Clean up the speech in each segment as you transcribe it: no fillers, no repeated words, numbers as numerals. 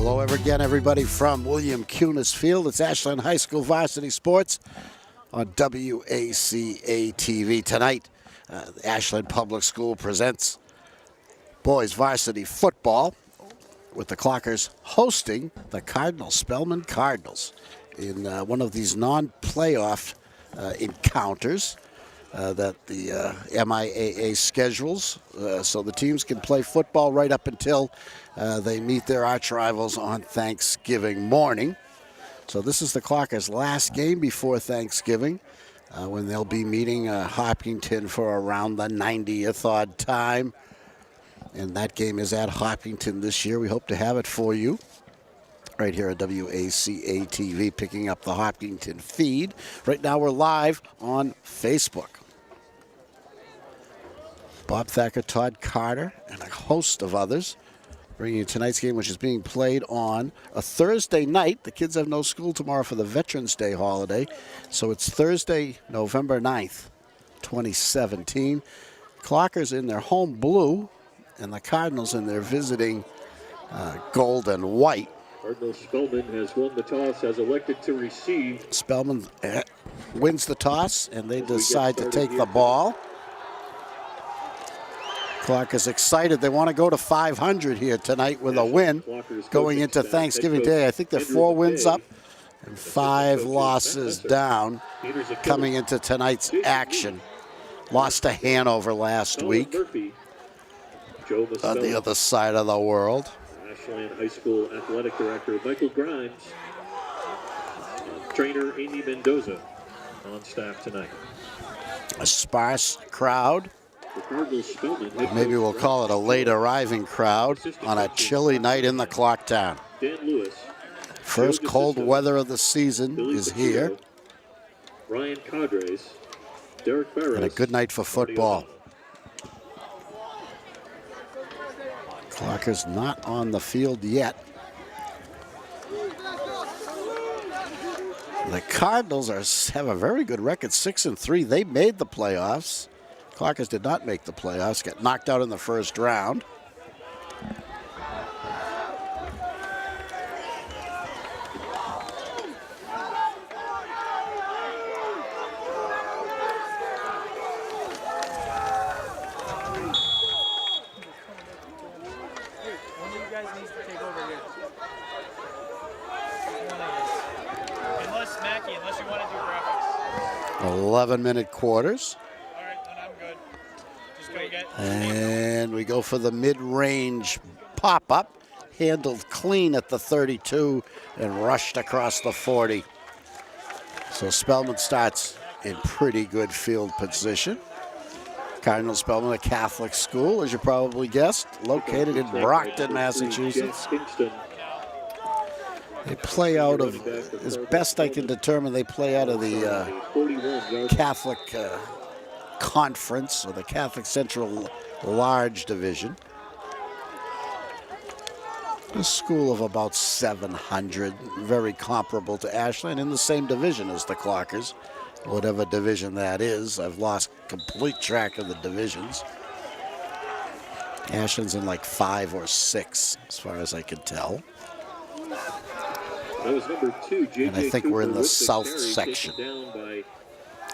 Hello again, everybody, from William Cunis Field. It's Ashland High School Varsity Sports on WACA-TV. Tonight, Ashland Public School presents boys varsity football with the Clockers hosting the Cardinal-Spellman Cardinals in one of these non-playoff encounters that the MIAA schedules, so the teams can play football right up until they meet their arch rivals on Thanksgiving morning. So this is the Clockers' last game before Thanksgiving, when they'll be meeting Hopkinton for around the 90th odd time. And that game is at Hopkinton this year. We hope to have it for you right here at WACA-TV, picking up the Hopkinton feed. Right now we're live on Facebook. Bob Thacker, Todd Carter, and a host of others bringing you tonight's game, which is being played on a Thursday night. The kids have no school tomorrow for the Veterans Day holiday. So it's Thursday, November 9th, 2017. Clockers in their home blue, and the Cardinals in their visiting gold and white. Cardinal-Spellman has won the toss, has elected to receive. Spellman wins the toss, and they decide to take the ball. Clockers excited. They want to go to 500 here tonight with a win going into Thanksgiving Day. I think they're 4 wins up and 5 losses down coming into tonight's action. Lost to Hanover last week on the other side of the world. Ashland High School Athletic Director Michael Grimes, and trainer Amy Mendoza on staff tonight. A sparse crowd. Maybe we'll call it a late arriving crowd on a chilly night in the clock town. Dan Lewis, first cold weather of the season is here. Ryan Cadres, Derek Barris, and a good night for football. Clockers not on the field yet. The Cardinals have a very good record, 6-3. They made the playoffs. Clockers did not make the playoffs, got knocked out in the first round. Unless you want to do graphics. 11-minute quarters. All right, then I'm good. Just go get. And we go for the mid-range pop-up. Handled clean at the 32 and rushed across the 40. So Spellman starts in pretty good field position. Cardinal-Spellman, a Catholic school, as you probably guessed, located in Brockton, Massachusetts. They play out of, as best I can determine, they play out of the Catholic Conference, or the Catholic Central Large Division. A school of about 700, very comparable to Ashland, in the same division as the Clockers, whatever division that is. I've lost complete track of the divisions. Ashland's in like 5 or 6, as far as I can tell. That was number 2, and I think we're in the south section.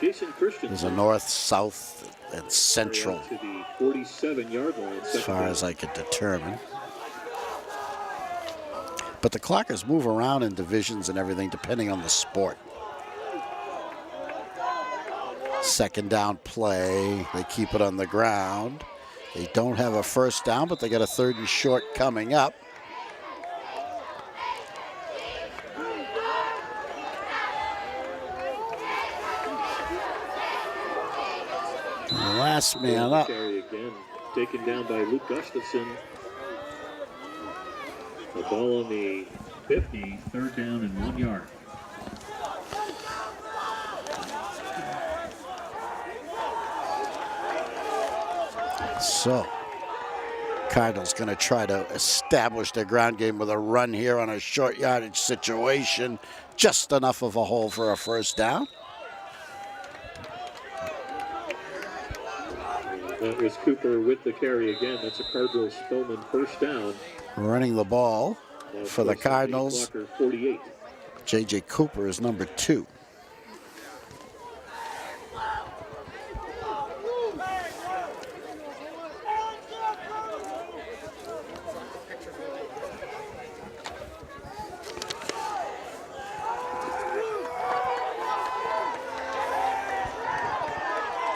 There's a north, south, and central, to the 47-yard line, as far as I could determine. But the Clockers move around in divisions and everything depending on the sport. Second down play, they keep it on the ground. They don't have a first down, but they got a 3rd and short coming up. Last man up. Again, taken down by Luke Gustafson. The ball on the 50, 3rd down and 1 yard. So, Cardinals going to try to establish their ground game with a run here on a short yardage situation. Just enough of a hole for a first down. That was Cooper with the carry again. That's a Cardinal-Spellman first down. Running the ball for the Cardinals. Clocker 48. J.J. Cooper is number 2.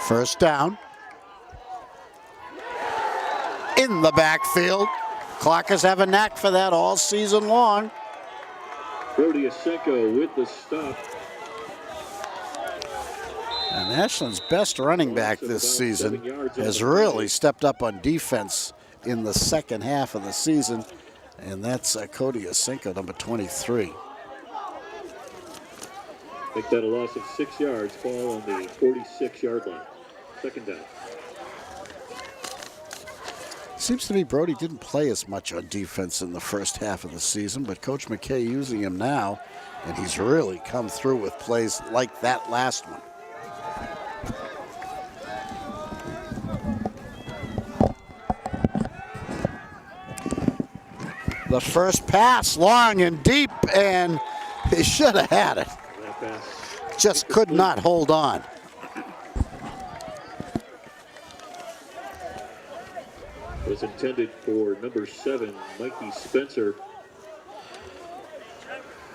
First down. In the backfield. Clockers have a knack for that all season long. Brody Asenko with the stop. And Ashland's best running back this season has really stepped up on defense in the second half of the season. And that's Cody Asenko, number 23. Make that a loss of 6 yards, ball on the 46-yard line. Second down. Seems to me Brody didn't play as much on defense in the first half of the season, but Coach McKay using him now, and he's really come through with plays like that last one. The first pass, long and deep, and he should have had it. Just could not hold on. Was intended for number 7, Mikey Spencer.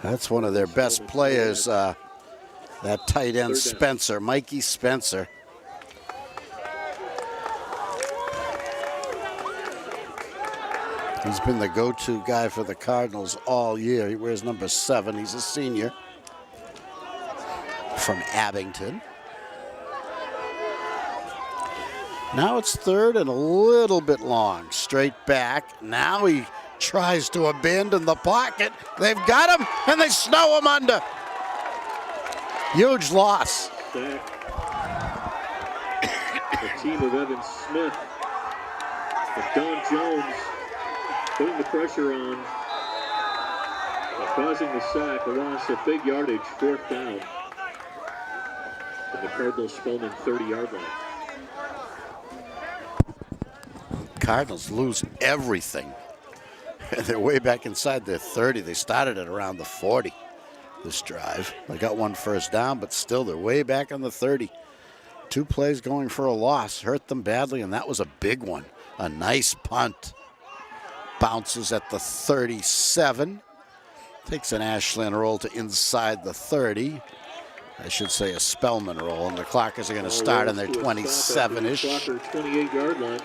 That's one of their best players, that tight end Spencer, Mikey Spencer. He's been the go-to guy for the Cardinals all year. He wears number 7. He's a senior from Abington. Now it's third and a little bit long. Straight back. Now he tries to abandon the pocket. They've got him, and they snow him under. Huge loss. Sack. The team of Evan Smith. With Don Jones putting the pressure on, causing the sack, a loss of big yardage, 4th down. From the Cardinal-Spellman 30-yard line. Cardinals lose everything. They're way back inside their 30. They started at around the 40 this drive. They got one first down, but still they're way back on the 30. 2 plays going for a loss. Hurt them badly, and that was a big one. A nice punt. Bounces at the 37. Takes an Ashland roll to inside the 30. I should say a Spellman roll, and the Clockers are going to start on their 27-ish. Clocker 28-yard line.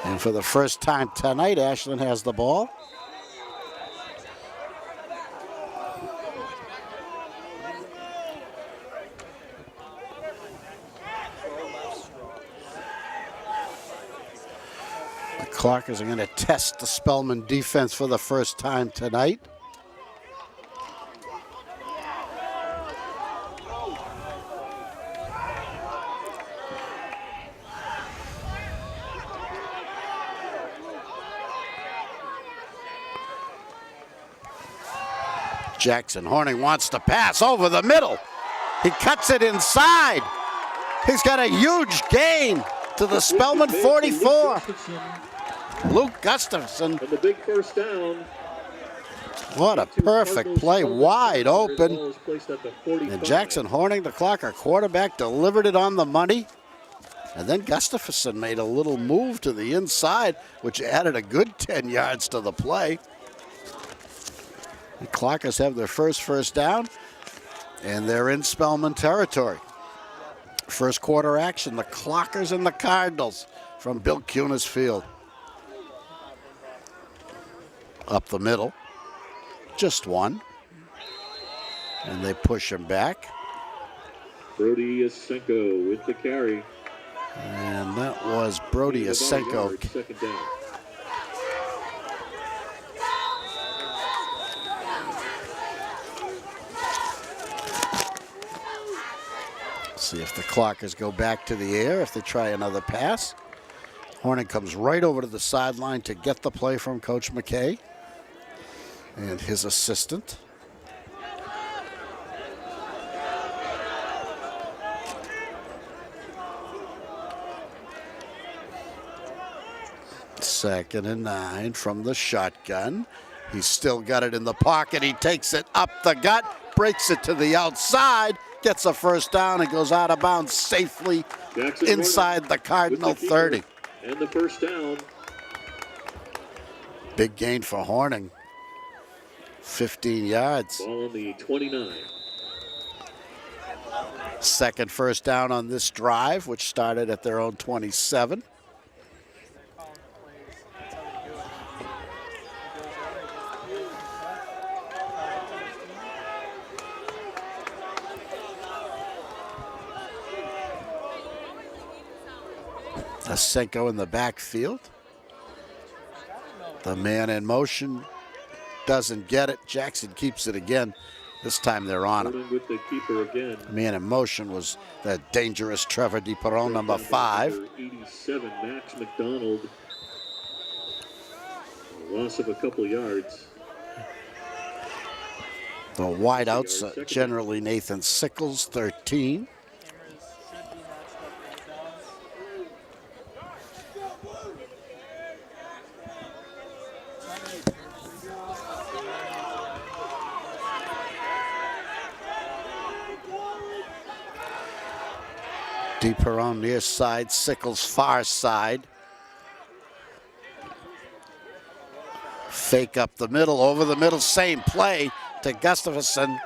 And for the first time tonight, Ashland has the ball. The Clockers are going to test the Spellman defense for the first time tonight. Jackson Horning wants to pass over the middle. He cuts it inside. He's got a huge gain to the Spellman 44. Luke Gustafson. And the big first down. What a perfect play, wide open. And Jackson Horning, the Clocker quarterback, delivered it on the money. And then Gustafson made a little move to the inside, which added a good 10 yards to the play. The Clockers have their first down, and they're in Spellman territory. First quarter action, the Clockers and the Cardinals from Bill Cunis Field. Up the middle, just one. And they push him back. Brody Asenko with the carry. And that was Brody Asenko. Second down. See if the Clockers go back to the air, if they try another pass. Horning comes right over to the sideline to get the play from Coach McKay and his assistant. 2nd and 9 from the shotgun. He's still got it in the pocket. He takes it up the gut, breaks it to the outside, gets a first down, and goes out of bounds safely Jackson inside the Cardinal 30. And the first down. Big gain for Horning. 15 yards. Ball on the 29. Second first down on this drive, which started at their own 27. Asenko in the backfield. The man in motion doesn't get it. Jackson keeps it again. This time they're on him. With the keeper again. Man in motion was the dangerous Trevor DiPeron, number 5. 87, Max McDonald. A loss of a couple yards. The wideouts, generally Nathan Sickles, 13. DiPeron near side, Sickles far side. Fake up the middle, over the middle, same play to Gustafsson.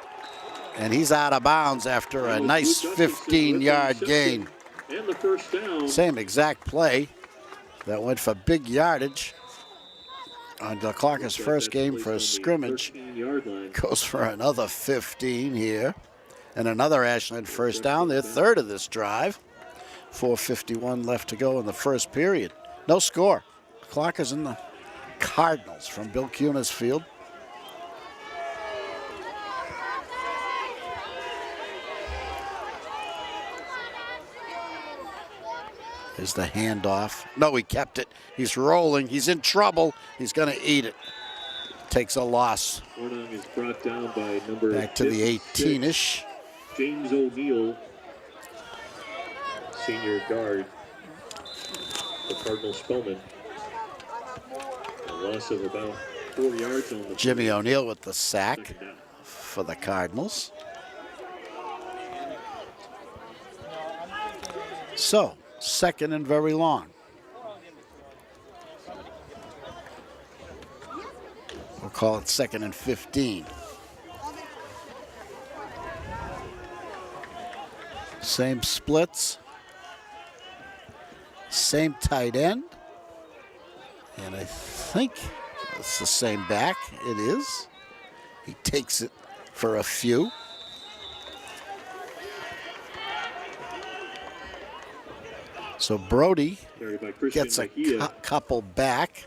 And he's out of bounds after a nice 15-yard gain. And the first down. Same exact play that went for big yardage on the Clark's first game for a scrimmage. Goes for another 15 here. And another Ashland first down, their third of this drive. 4:51 left to go in the first period. No score. Clark's in the Cardinals from Bill Cuna's field. Here's the handoff. No, he kept it. He's rolling. He's in trouble. He's going to eat it. Takes a loss. Hornung is brought down by number back to the 18-ish. James O'Neill, senior guard for Cardinal-Spellman. A loss of about 4 yards on the Jimmy O'Neill with the sack for the Cardinals. So, second and very long. We'll call it 2nd and 15. Same splits, same tight end, and I think it's the same back. It is. He takes it for a few. So Brody gets a couple back.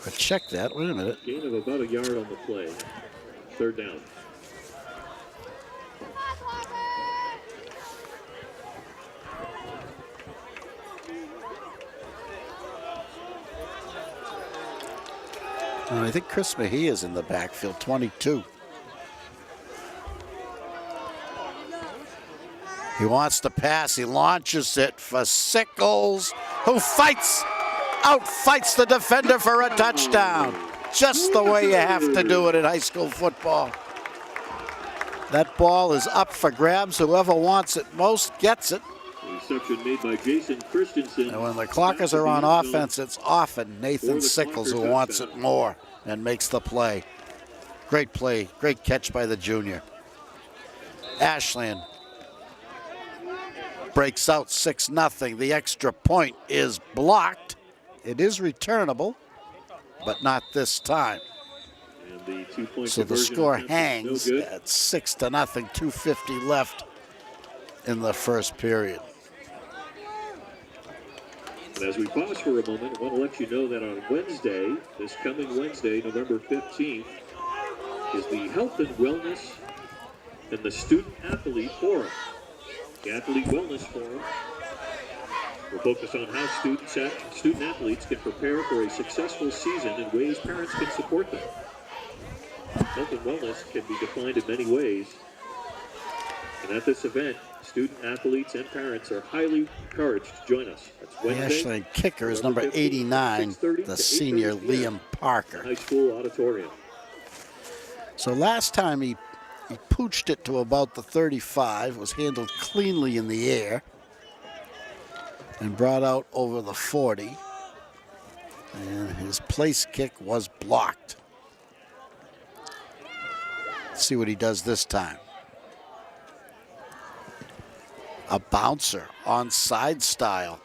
But check that. Wait a minute. Gain of about a yard on the play. Third down. I think Chris Mejia's in the backfield, 22. He wants to pass. He launches it for Sickles, who outfights the defender for a touchdown. Just the way you have to do it in high school football. That ball is up for grabs. Whoever wants it most gets it. Reception made by Jason Christensen. And when the Clockers are on offense, it's often Nathan Sickles who wants it more and makes the play. Great play, great catch by the junior. Ashland breaks out 6-0. The extra point is blocked. It is returnable, but not this time. And the 2-point so the score hangs at 6-0, 2:50 left in the first period. And as we pause for a moment, I want to let you know that on Wednesday, this coming Wednesday, November 15th, is the Health and Wellness and the Student Athlete Forum. The Athlete Wellness Forum will focus on how student athletes can prepare for a successful season and ways parents can support them. Health and wellness can be defined in many ways. And at this event, Student athletes and parents are highly encouraged to join us. That's The Wednesday, Ashland kicker is number November 15th, 89, 6:30 the to senior 8:30 p.m. Liam Parker. High School Auditorium. So last time he pooched it to about the 35, was handled cleanly in the air, and brought out over the 40. And his place kick was blocked. Let's see what he does this time. A bouncer, onside style.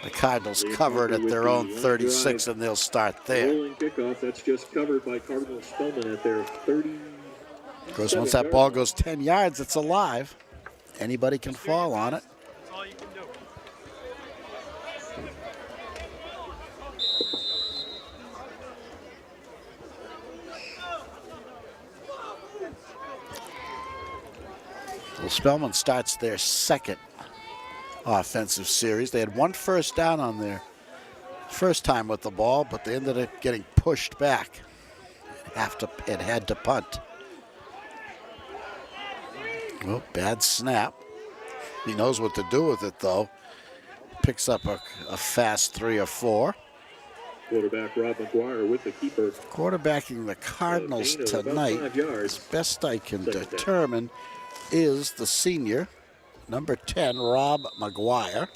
The Cardinals cover it at their own 36, and they'll start there. Rolling kickoff, that's just covered by Cardinal-Spellman at their 30. Of course, once that ball goes 10 yards, it's alive. Anybody can fall on it. That's all you can do. Well, Spellman starts their second offensive series. They had one first down on their first time with the ball, but they ended up getting pushed back. It had to punt. Well, bad snap. He knows what to do with it, though. Picks up a fast 3 or 4. Quarterback Rob McGuire with the keeper. Quarterbacking the Cardinals gain of about tonight, 5 yards. as best I can Second down. determine, is the senior, number 10, Rob McGuire.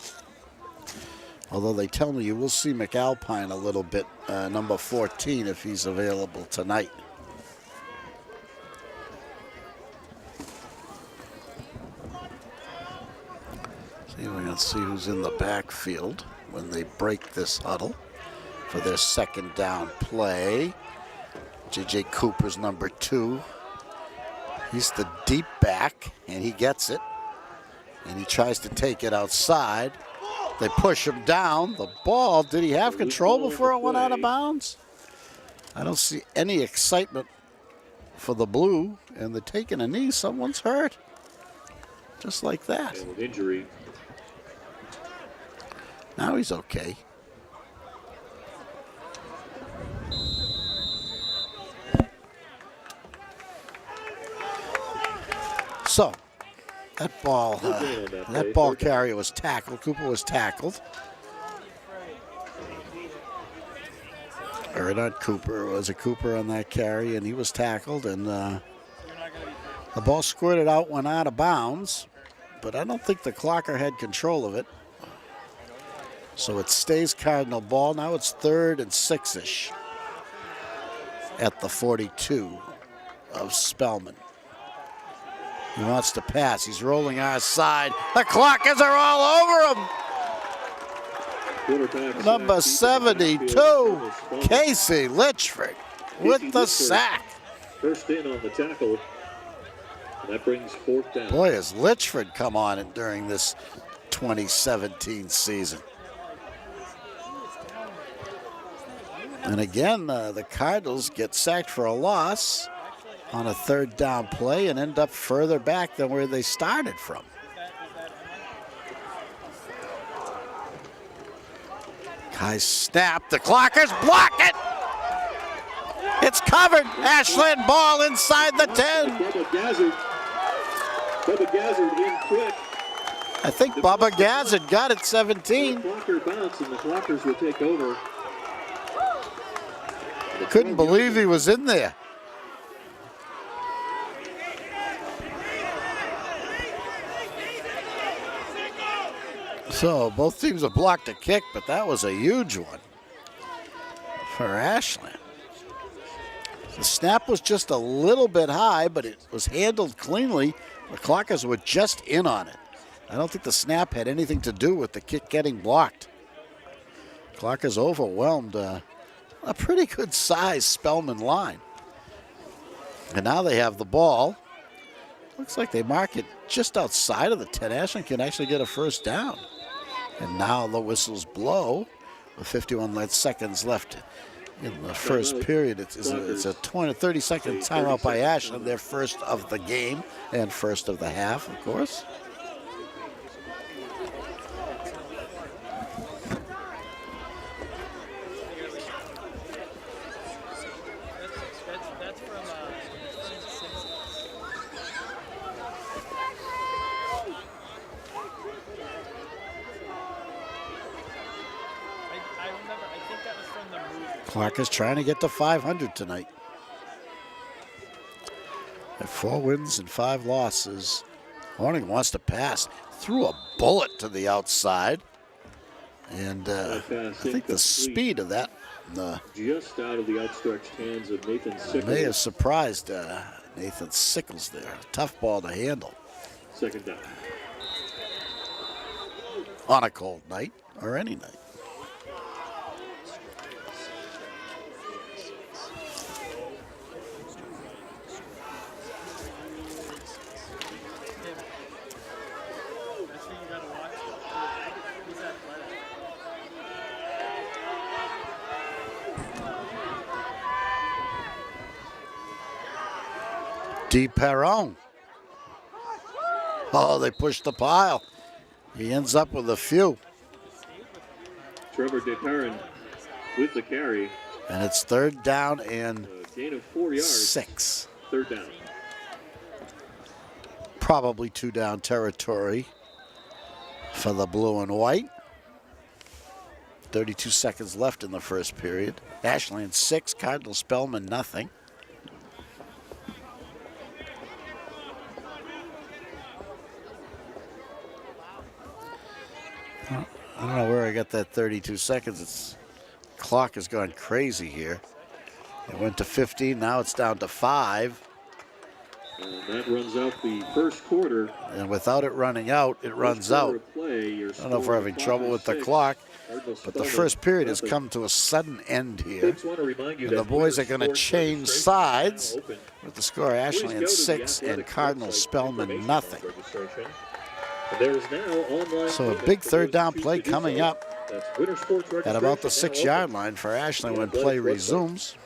Although they tell me you will see McAlpine a little bit, number 14, if he's available tonight. See, we're going to see who's in the backfield when they break this huddle for their second down play. J.J. Cooper's number 2. He's the deep back, and he gets it. And he tries to take it outside. They push him down. The ball, did he have control before it went out of bounds? I don't see any excitement for the blue, and they're taking a knee. Someone's hurt. Just like that. And with injury. Now he's okay. So, that ball carrier was tackled. Cooper was tackled. Or not Cooper, it was a Cooper on that carry, and he was tackled, and the ball squirted out, went out of bounds, but I don't think the clocker had control of it. So it stays Cardinal ball. Now it's 3rd and 6-ish at the 42 of Spellman. He wants to pass. He's rolling our side. The Clockers are all over him. Number 72, Casey Litchford with the sack. First in on the tackle. And that brings 4th down. Boy, has Litchford come on it during this 2017 season. And again, the Cardinals get sacked for a loss on a 3rd down play and end up further back than where they started from. High snap, the Clockers block it! It's covered, Ashland ball inside the 10. Bubba Gazzard in quick. I think Bubba Gazzard got it 17. The Clocker bounce and the Clockers will take over. Couldn't believe he was in there. So both teams have blocked a kick, but that was a huge one for Ashland. The snap was just a little bit high, but it was handled cleanly. The Clockers were just in on it. I don't think the snap had anything to do with the kick getting blocked. Clockers overwhelmed a pretty good size Spellman line. And now they have the ball. Looks like they mark it just outside of the 10. Ashland can actually get a first down. And now the whistles blow with 51 seconds left in the first period. It's a 30-second timeout by Ashland, their first of the game and first of the half, of course. Clark is trying to get to 500 tonight. At 4 wins and 5 losses. Horning wants to pass. Threw a bullet to the outside. And I think the speed of that just out of the outstretched hands of Nathan Sickles. May have surprised Nathan Sickles there. Tough ball to handle. Second down. On a cold night or any night. DePerron. Oh, they pushed the pile. He ends up with a few. Trevor DePerron with the carry. And it's 3rd down and gain of 4 yards. 6. 3rd down. Probably 2 down territory for the blue and white. 32 seconds left in the first period. Ashland 6, Cardinal-Spellman nothing. I don't know where I got that 32 seconds. Clock has gone crazy here. It went to 15, now it's down to 5. And that runs out the first quarter. And without it running out, it runs out. I don't know if we're having trouble with the clock, but the first period has come to a sudden end here. And the boys are going to change sides with the score Ashland 6 and Cardinal-Spellman nothing. So a big 3rd down play coming up at about the 6-yard line for Ashland when play resumes.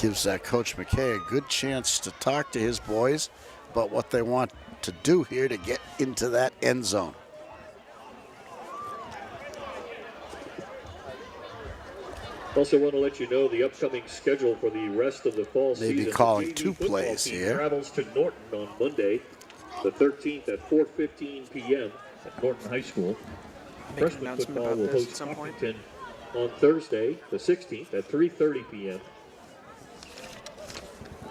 Gives Coach McKay a good chance to talk to his boys about what they want to do here to get into that end zone. Also want to let you know the upcoming schedule for the rest of the fall season. Maybe calling 2 plays here. Travels to Norton on Monday, the 13th at 4:15 p.m. at Norton High School. Freshman football will host Hopkinton on Thursday, the 16th at 3:30 p.m.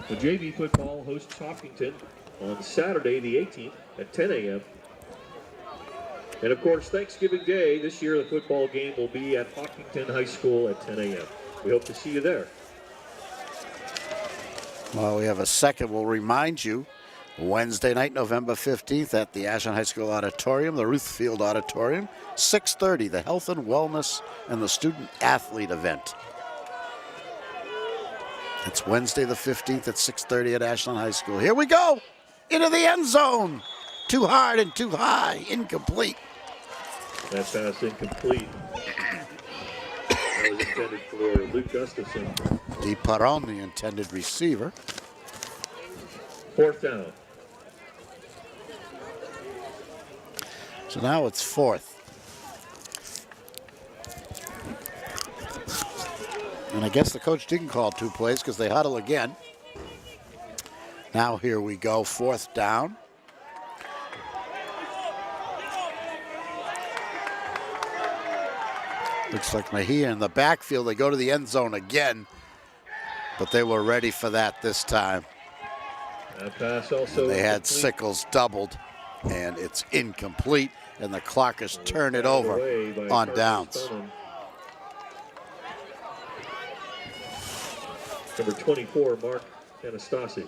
The JV football hosts Hopkinton on Saturday, the 18th at 10 a.m. And of course, Thanksgiving Day, this year the football game will be at Hopkinton High School at 10 a.m. We hope to see you there. Well, we have a second. We'll remind you, Wednesday night, November 15th at the Ashland High School Auditorium, the Ruth Field Auditorium, 6:30, the Health and Wellness and the Student Athlete event. It's Wednesday the 15th at 6:30 at Ashland High School. Here we go, into the end zone. Too hard and too high, incomplete. That pass incomplete. That was intended for Luke Gustafson. DePerron, the intended receiver. 4th down. So now it's 4th. And I guess the coach didn't call 2 plays because they huddle again. Now here we go, 4th down. Looks like Mejia in the backfield. They go to the end zone again, but they were ready for that this time. That pass also and they had Sickles doubled, and it's incomplete, and the Clockers turn it over on downs. Number 24, Mark Anastasi.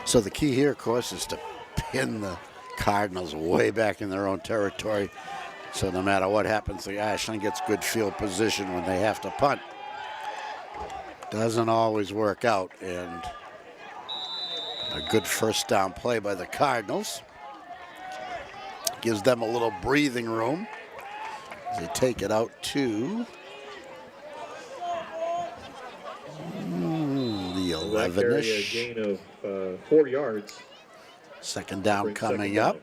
So the key here, of course, is to pin the Cardinals way back in their own territory. So no matter what happens, the Ashland gets good field position when they have to punt. Doesn't always work out, and a good 1st down play by the Cardinals. Gives them a little breathing room. They take it out to Black carry a 11-ish. gain of 4 yards. Second down Bring coming second up. down.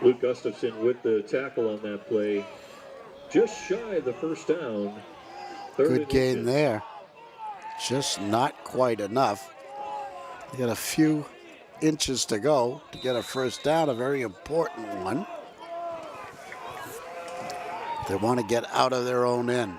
Luke Gustafson with the tackle on that play. Just shy of the first down. Good gain there. Just not quite enough. They got a few inches to go to get a first down, a very important one. They want to get out of their own end.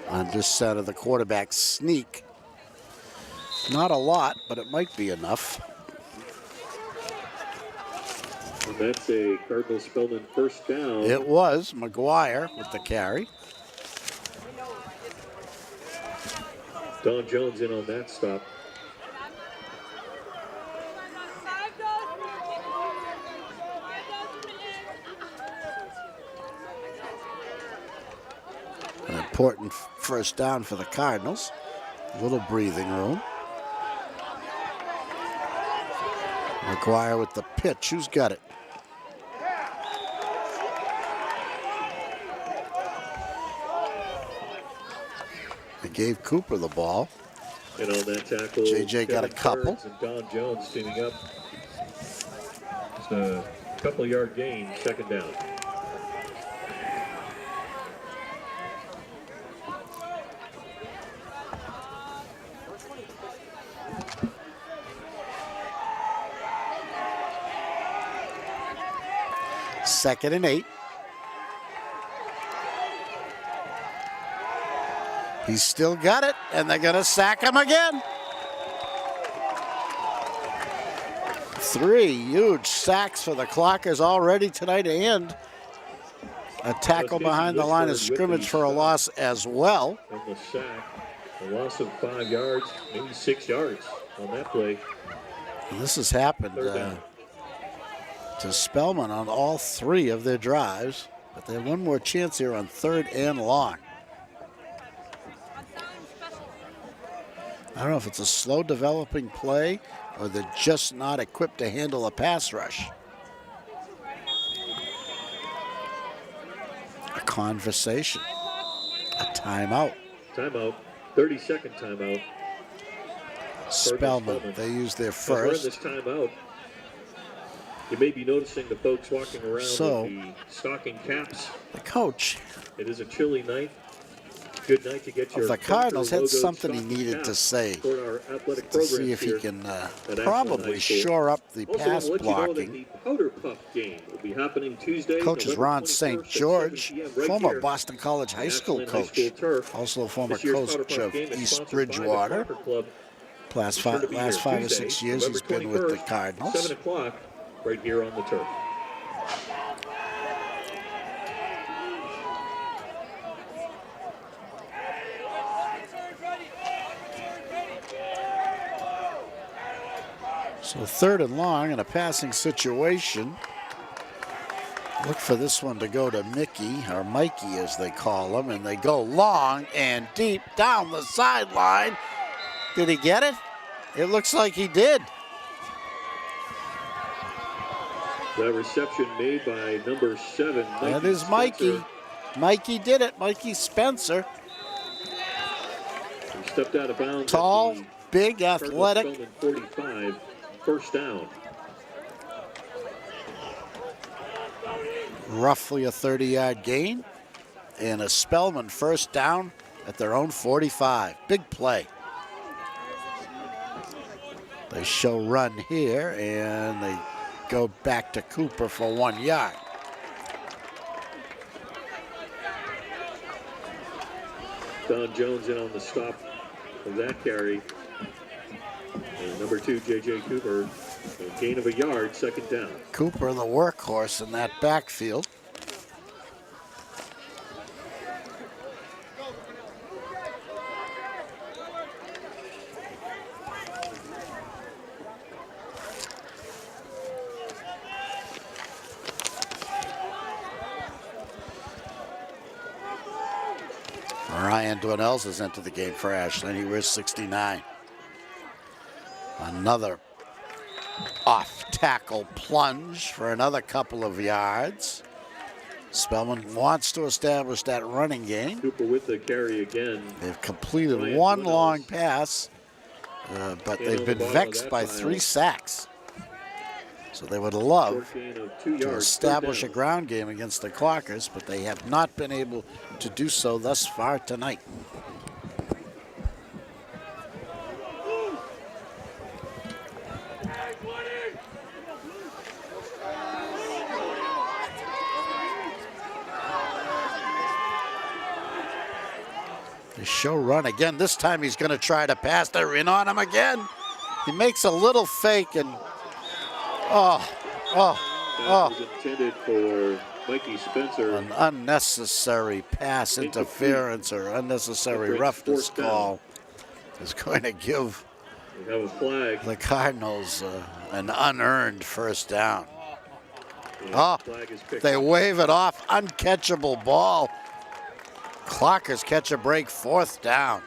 On this side of the quarterback sneak. Not a lot, but it might be enough. And that's a Cardinal-Spellman first down. It was McGuire with the carry. Don Jones in on that stop. An important first down for the Cardinals. A little breathing room. McGuire with the pitch. Who's got it? They gave Cooper the ball. And on that tackle, JJ got a Kevin couple. Burns and Don Jones teaming up. Just a couple yard gain, second down. Second and 8. He's still got it, and they're going to sack him again. 3 huge sacks for the Clockers already tonight, and a tackle behind the line of scrimmage for a loss as well. And the sack, a loss of 5 yards, maybe 6 yards on that play. And this has happened to Spellman on all 3 of their drives, but they have one more chance here on 3rd and long. I don't know if it's a slow developing play or they're just not equipped to handle a pass rush. A conversation, a timeout. Timeout, 30-second timeout. Spellman, they use their As we're in first. this timeout, you may be noticing the folks walking around with the stocking caps. The coach It is a chilly night. Good night to get your of the Cardinals had logoed something he stocking needed cap to say toward our athletic to see programs if he here can at Ashland probably High School. shore up the Also, pass want to let you know that blocking. the Powder Puff game will be happening Tuesday. Coach is November Ron 21st St. at 7 George, p.m. right former here Boston College High at School Ashland High coach, School turf. also a former This year's Powder coach Puff of game is East sponsored by the Bridgewater. Soccer Club. Last Be sure to be here 5 or Tuesday, 6 years he's November been with the 21st, Cardinals. 7 o'clock, right here on the turf. So 3rd and long in a passing situation. Look for this one to go to Mickey, or Mikey as they call him, and they go long and deep down the sideline. Did he get it? It looks like he did. The reception made by number 7. That is Mikey. Spencer. Mikey did it. Mikey Spencer. He stepped out of bounds. Tall, at the big, athletic. Cardinal-Spellman 45, first down. Roughly a 30-yard gain. And a Spellman first down at their own 45. Big play. They show run here, and they go back to Cooper for 1 yard. Don Jones in on the stop of that carry. And number 2, J.J. Cooper, a gain of a yard, second down. Cooper, the workhorse in that backfield. Ryan Dwinells has entered the game for Ashland. He wears 69. Another off-tackle plunge for another couple of yards. Spellman wants to establish that running game. Cooper with the carry again. They've completed Ryan one Dwinells. long pass, but they've been vexed by 3 sacks. So they would love Short gain of 2 to yards, establish a third down. ground game against the Clockers, but they have not been able to do so thus far tonight. The show run again. This time he's going to try to pass. They're in on him again. He makes a little fake and That was intended for Mikey Spencer. an unnecessary pass interference or unnecessary roughness Fourth down. call is going to give We have a flag. the Cardinals an unearned first down. Yeah, flag is picked They up. wave it off. Uncatchable ball. Clockers catch a break, 4th down.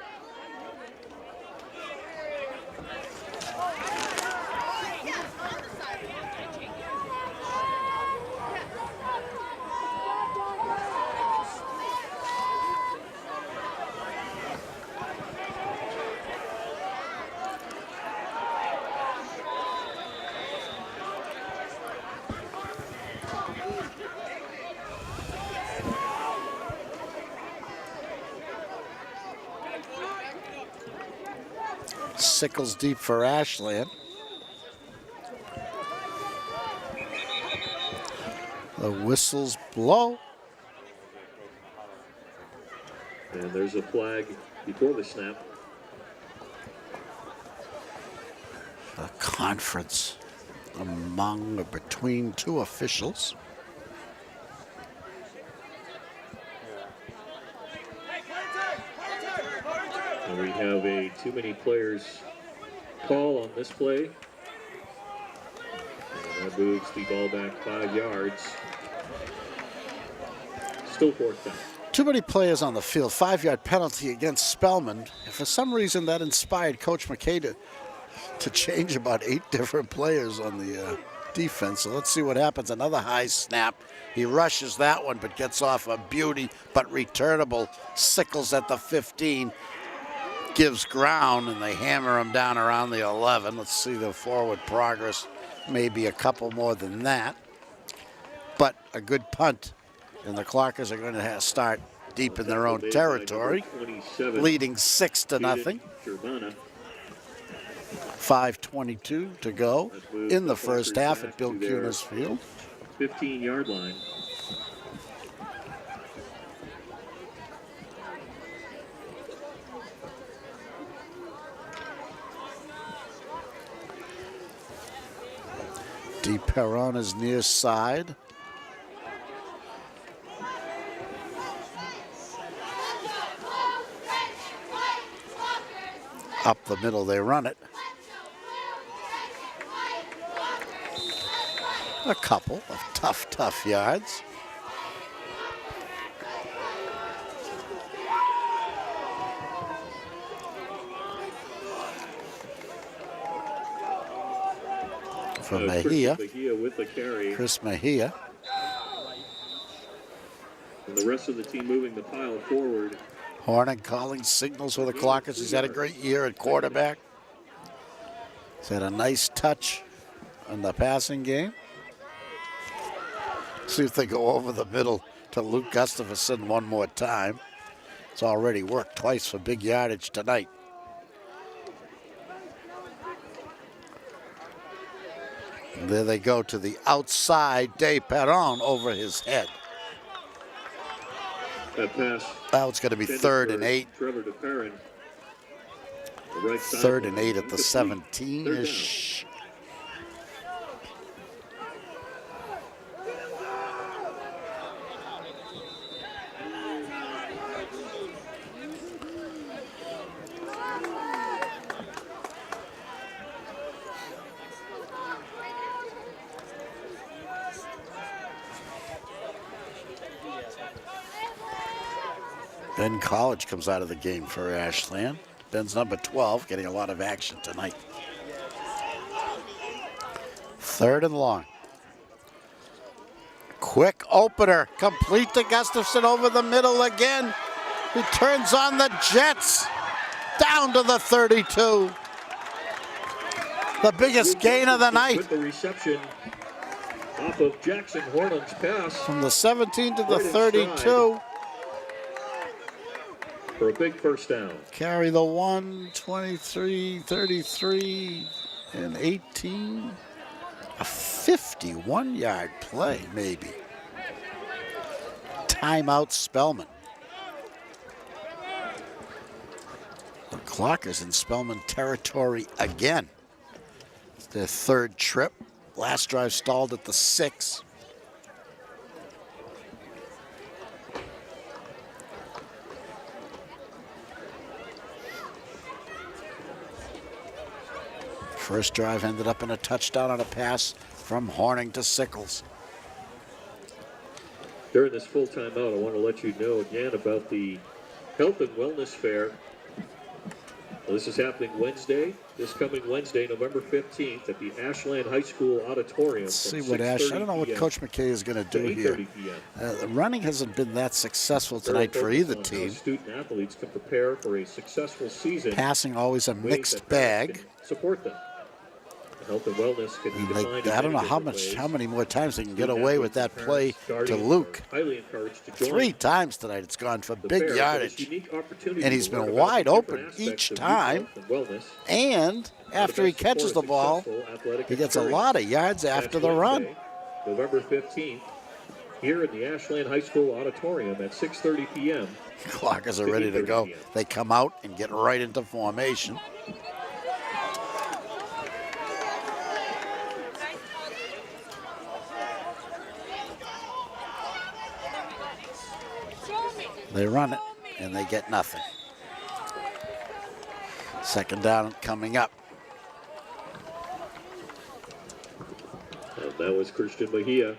Sickles deep for Ashland. The whistles blow. And there's a flag before the snap. A conference among or between 2 officials. And we have a too many players call on this play. And that moves the ball back 5 yards. Still 4th down. Too many players on the field. 5-yard penalty against Spellman. For some reason, that inspired Coach McKay to change about 8 different players on the defense. So let's see what happens. Another high snap. He rushes that one, but gets off a beauty, but returnable. Sickles at the 15. Gives ground, and they hammer him down around the 11. Let's see the forward progress. Maybe a couple more than that. But a good punt. And the Clockers are going to start deep in their own territory, leading 6-0. 5:22 to go in the first half at Bill Cuna's Field. 15-yard line. DePerron is near side. Up the middle, they run it. A couple of tough yards. From Mejia. With the carry. Chris Mejia. And the rest of the team moving the pile forward. Hornig calling signals for the Clockers. He's had a great year at quarterback. He's had a nice touch in the passing game. See if they go over the middle to Luke Gustafson one more time. It's already worked twice for big yardage tonight. And there they go to the outside. DePerron over his head. That pass. Now it's going to be 3rd and 8. Trevor DeParrin. Right 3rd and 8 at the incomplete. 17-ish. Ben College comes out of the game for Ashland. Ben's number 12, getting a lot of action tonight. 3rd and long. Quick opener, complete to Gustafson over the middle again. He turns on the Jets, down to the 32. The biggest gain of the night. With the reception off of Jackson Hornung's pass. From the 17 to the 32. For a big first down. Carry the 1, 23, 33, and 18. A 51-yard play, maybe. Timeout Spellman. The Clockers in Spellman territory again. It's their 3rd trip. Last drive stalled at the 6. First drive ended up in a touchdown on a pass from Horning to Sickles. During this full timeout, I want to let you know again about the Health and Wellness Fair. Well, this is happening Wednesday, this coming Wednesday, November 15th at the Ashland High School Auditorium. Let's see what I don't know what Coach McKay is going to do here. The running hasn't been that successful tonight for either team. Student athletes can prepare for a successful season. Passing always a mixed bag. Support them. Health and wellness can be defined. I don't know how many more times they can get away with that play to Luke. 3 times tonight it's gone for big yardage. And he's been wide open each time. And after he catches the ball, he gets a lot of yards after the run. November 15th, here in the Ashland High School Auditorium at 6:30 p.m. Clockers are ready to go. They come out and get right into formation. They run it, and they get nothing. 2nd down coming up. And that was Christian Mejia.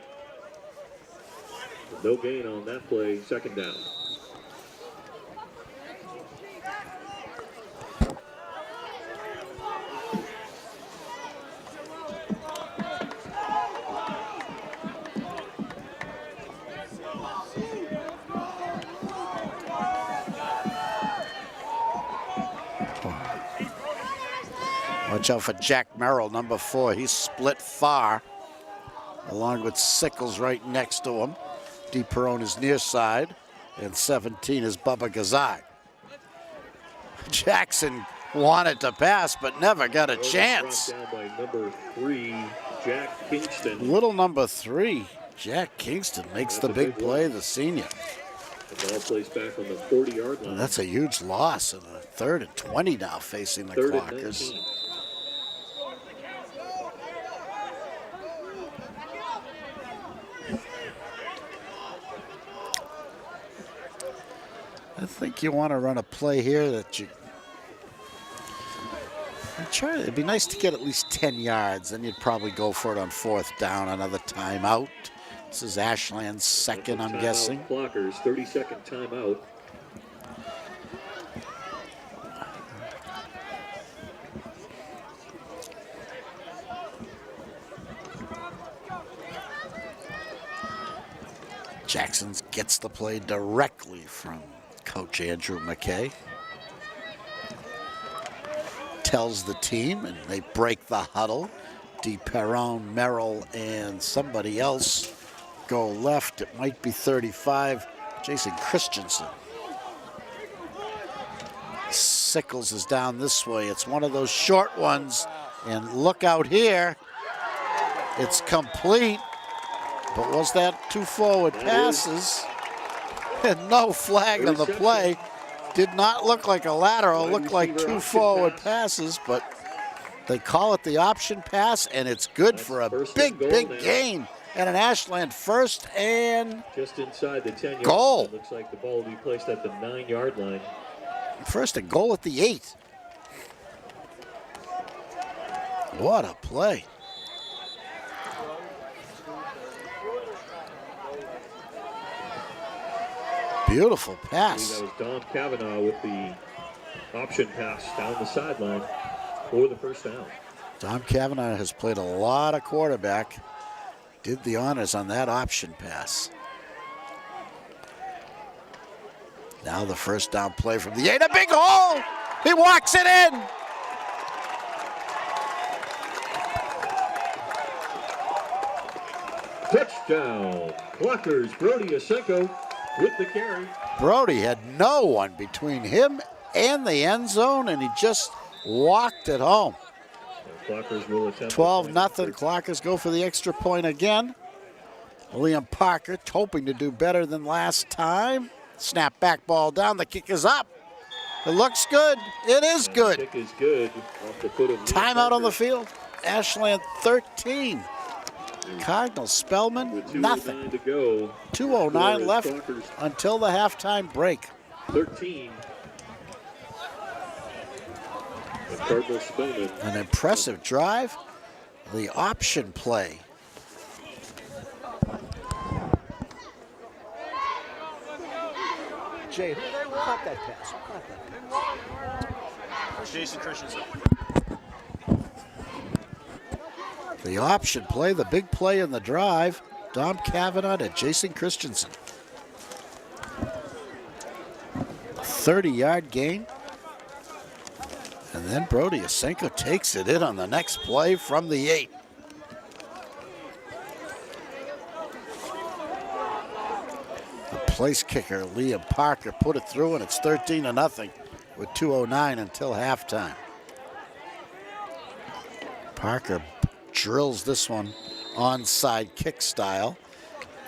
No gain on that play, 2nd down. Watch out for Jack Merrill, number 4. He's split far, along with Sickles right next to him. DePerone is near side, and 17 is Bubba Gazai. Jackson wanted to pass, but never got a chance. Down by number 3, Jack Kingston. Little number 3, Jack Kingston makes the big play, the senior. The ball plays back on the 40-yard line. And that's a huge loss, and a 3rd and 20 now facing the Clockers. I think you want to run a play here that you try. It'd be nice to get at least 10 yards. Then you'd probably go for it on 4th down. Another timeout. This is Ashland's 2nd, I'm guessing. Clockers, 30-second timeout. Jackson gets the play directly from Coach Andrew McKay. Tells the team, and they break the huddle. DePerone, Merrill, and somebody else go left. It might be 35, Jason Christensen. Sickles is down this way. It's one of those short ones, and look out here. It's complete, but was that 2 forward passes? No flag on the play. Did not look like a lateral. Looked like two forward passes, but they call it the option pass, and it's good for a big gain. And an Ashland first and just inside the 10-yard goal. line. Looks like the ball will be placed at the 9-yard line. First and goal at the 8. What a play. Beautiful pass. That was Dom Cavanaugh with the option pass down the sideline for the first down. Dom Cavanaugh has played a lot of quarterback. Did the honors on that option pass. Now the first down play from the 8. A big hole! He walks it in! Touchdown! Clockers, Brody Asenko with the carry. Brody had no one between him and the end zone, and he just walked it home. 12-0. Clockers go for the extra point again. Liam Parker hoping to do better than last time. Snap back ball down. The kick is up. It looks good. It is good. Kick is good. Off the foot of Timeout on the field. Ashland 13. Cardinal-Spellman nothing. 2:09 left until the halftime break. 13. Cardinal-Spellman. An impressive drive. The option play. Jay, who caught that pass? Who caught that pass? Jason Christensen. The option play, the big play in the drive. Dom Cavanaugh to Jason Christensen. 30-yard gain. And then Brody Asenko takes it in on the next play from the 8. The place kicker, Liam Parker, put it through, and it's 13-0 with 2:09 until halftime. Parker drills this one onside kick style,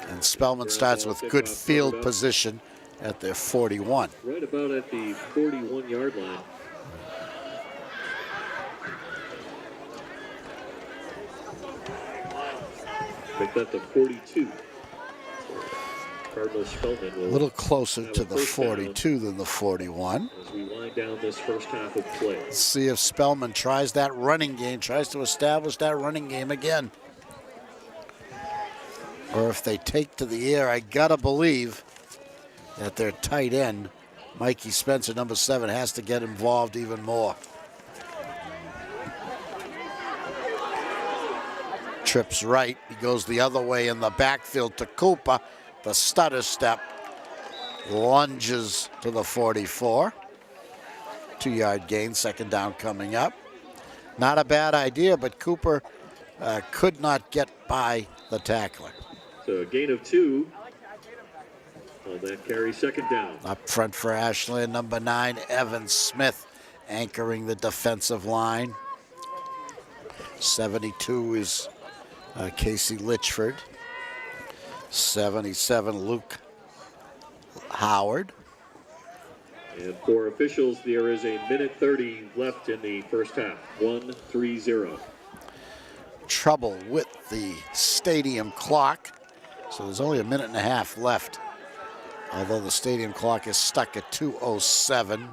and Spellman starts with good field position at their 41. Right about at the 41-yard line. Make that the 42. Cardinal-Spellman A little closer to the 42 than the 41. As we wind down this first half of play. Let's see if Spellman tries that running game, tries to establish that running game again. Or if they take to the air, I gotta believe that their tight end, Mikey Spencer, number 7, has to get involved even more. Trips right, he goes the other way in the backfield to Cooper. The stutter step, lunges to the 44. 2-yard gain, second down coming up. Not a bad idea, but Cooper could not get by the tackler. So a gain of 2 on that carry, second down. Up front for Ashland, number 9, Evan Smith, anchoring the defensive line. 72 is Casey Litchford. 77, Luke Howard. And for officials, there is a minute 30 left in the first half. 1-3-0. Trouble with the stadium clock, so there's only a minute and a half left. Although the stadium clock is stuck at 2:07.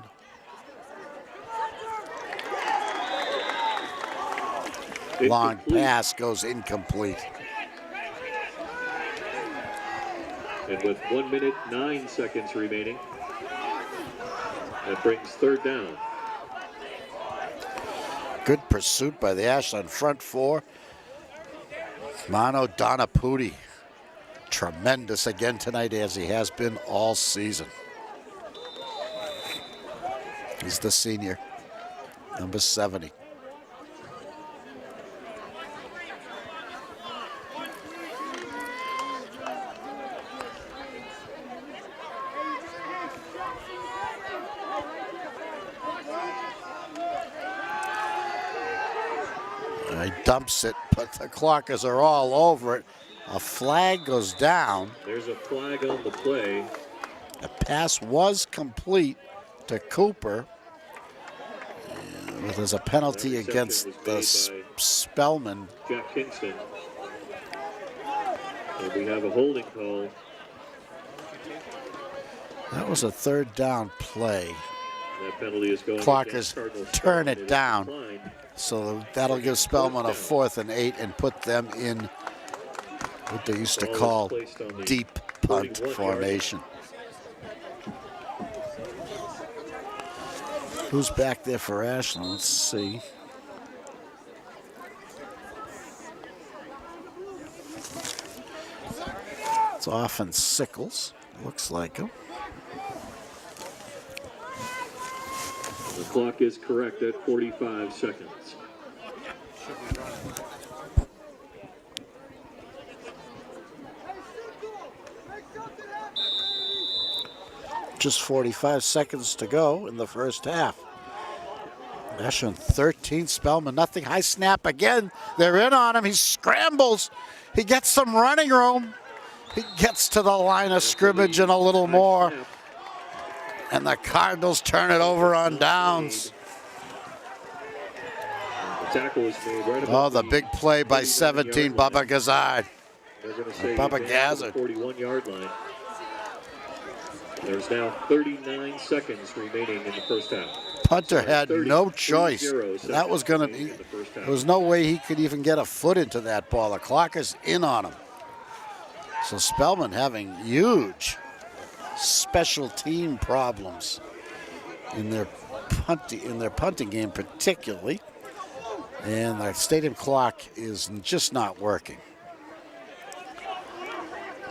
Long pass goes incomplete. And with 1 minute, 9 seconds remaining, that brings third down. Good pursuit by the Ashland front 4. Mano Donapudi, tremendous again tonight, as he has been all season. He's the senior, number 70. He dumps it, but the Clockers are all over it. A flag goes down. There's a flag on the play. The pass was complete to Cooper. There's a penalty against the Spellman. Jack Kingston. And we have a holding call. That was a third down play. That penalty is going Clockers turn it down. So that'll give Spellman a 4th and 8 and put them in what they used to call deep punt formation. Who's back there for Ashland? Let's see. It's often Sickles. Looks like him. The clock is correct at 45 seconds. Just 45 seconds to go in the first half. Ashland 13, Spellman nothing. High snap again. They're in on him. He scrambles. He gets some running room. He gets to the line of scrimmage and a little more. And the Cardinals turn it over on downs. The tackle is made right about the big play by 17, Bubba Gazzard. Bubba Gazzard. 41-yard line. There's now 39 seconds remaining in the first half. Punter had no choice. That was going to be, there was no way he could even get a foot into that ball. The clock is in on him. So Spellman having huge special team problems in their punting game particularly. And the stadium clock is just not working.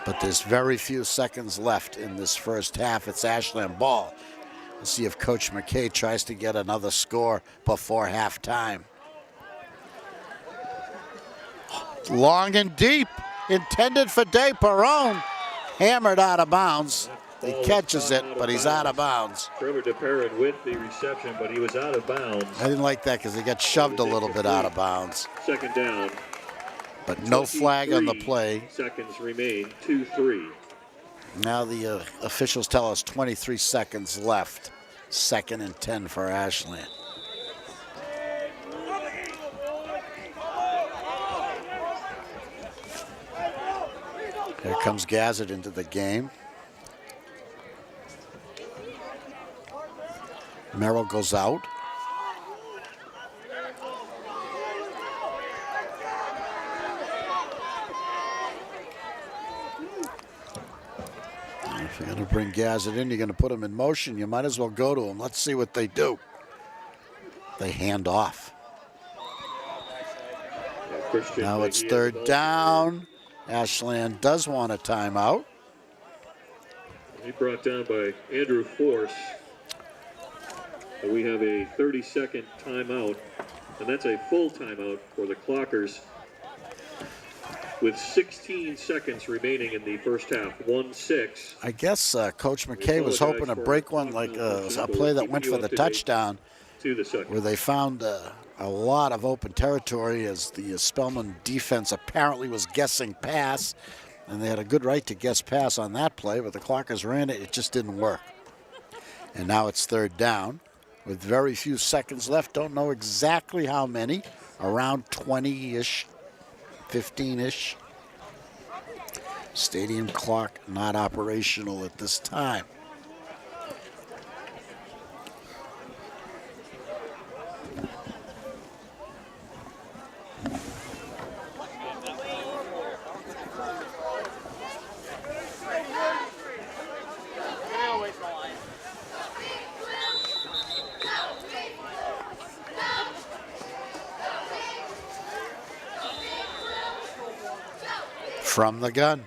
But there's very few seconds left in this first half. It's Ashland ball. We'll see if Coach McKay tries to get another score before halftime. Long and deep, intended for Day Perrone. Hammered out of bounds. He catches it, but he's out of bounds. Trevor DePerrin with the reception, but he was out of bounds. I didn't like that because he got shoved a little bit out of bounds. Second down. But no flag on the play. Seconds remain, 2-3. Now the officials tell us 23 seconds left. 2nd and 10 for Ashland. Here comes Gazzard into the game. Merrill goes out. If you're going to bring Gazzard in, you're going to put him in motion, you might as well go to him. Let's see what they do. They hand off. Now it's 3rd down. Ashland does want a timeout. He brought down by Andrew Force. We have a 30-second timeout, and that's a full timeout for the Clockers with 16 seconds remaining in the first half, 1-6. I guess Coach McKay was hoping to break one like a play that went for the touchdown where they found a lot of open territory as the Spellman defense apparently was guessing pass, and they had a good right to guess pass on that play, but the Clockers ran it. It just didn't work. And now it's 3rd down. With very few seconds left, don't know exactly how many, around 20-ish, 15-ish. Stadium clock not operational at this time. From the gun.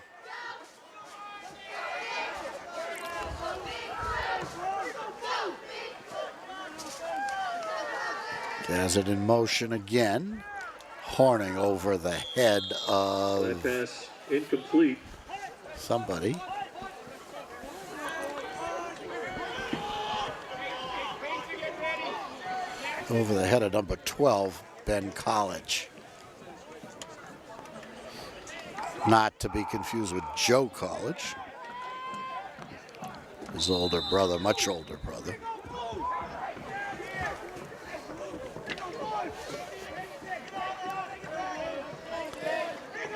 Gazzard in motion again. Horning over the head of... That pass incomplete. Somebody. Over the head of number 12, Ben College. Not to be confused with Joe College, his older brother, much older brother.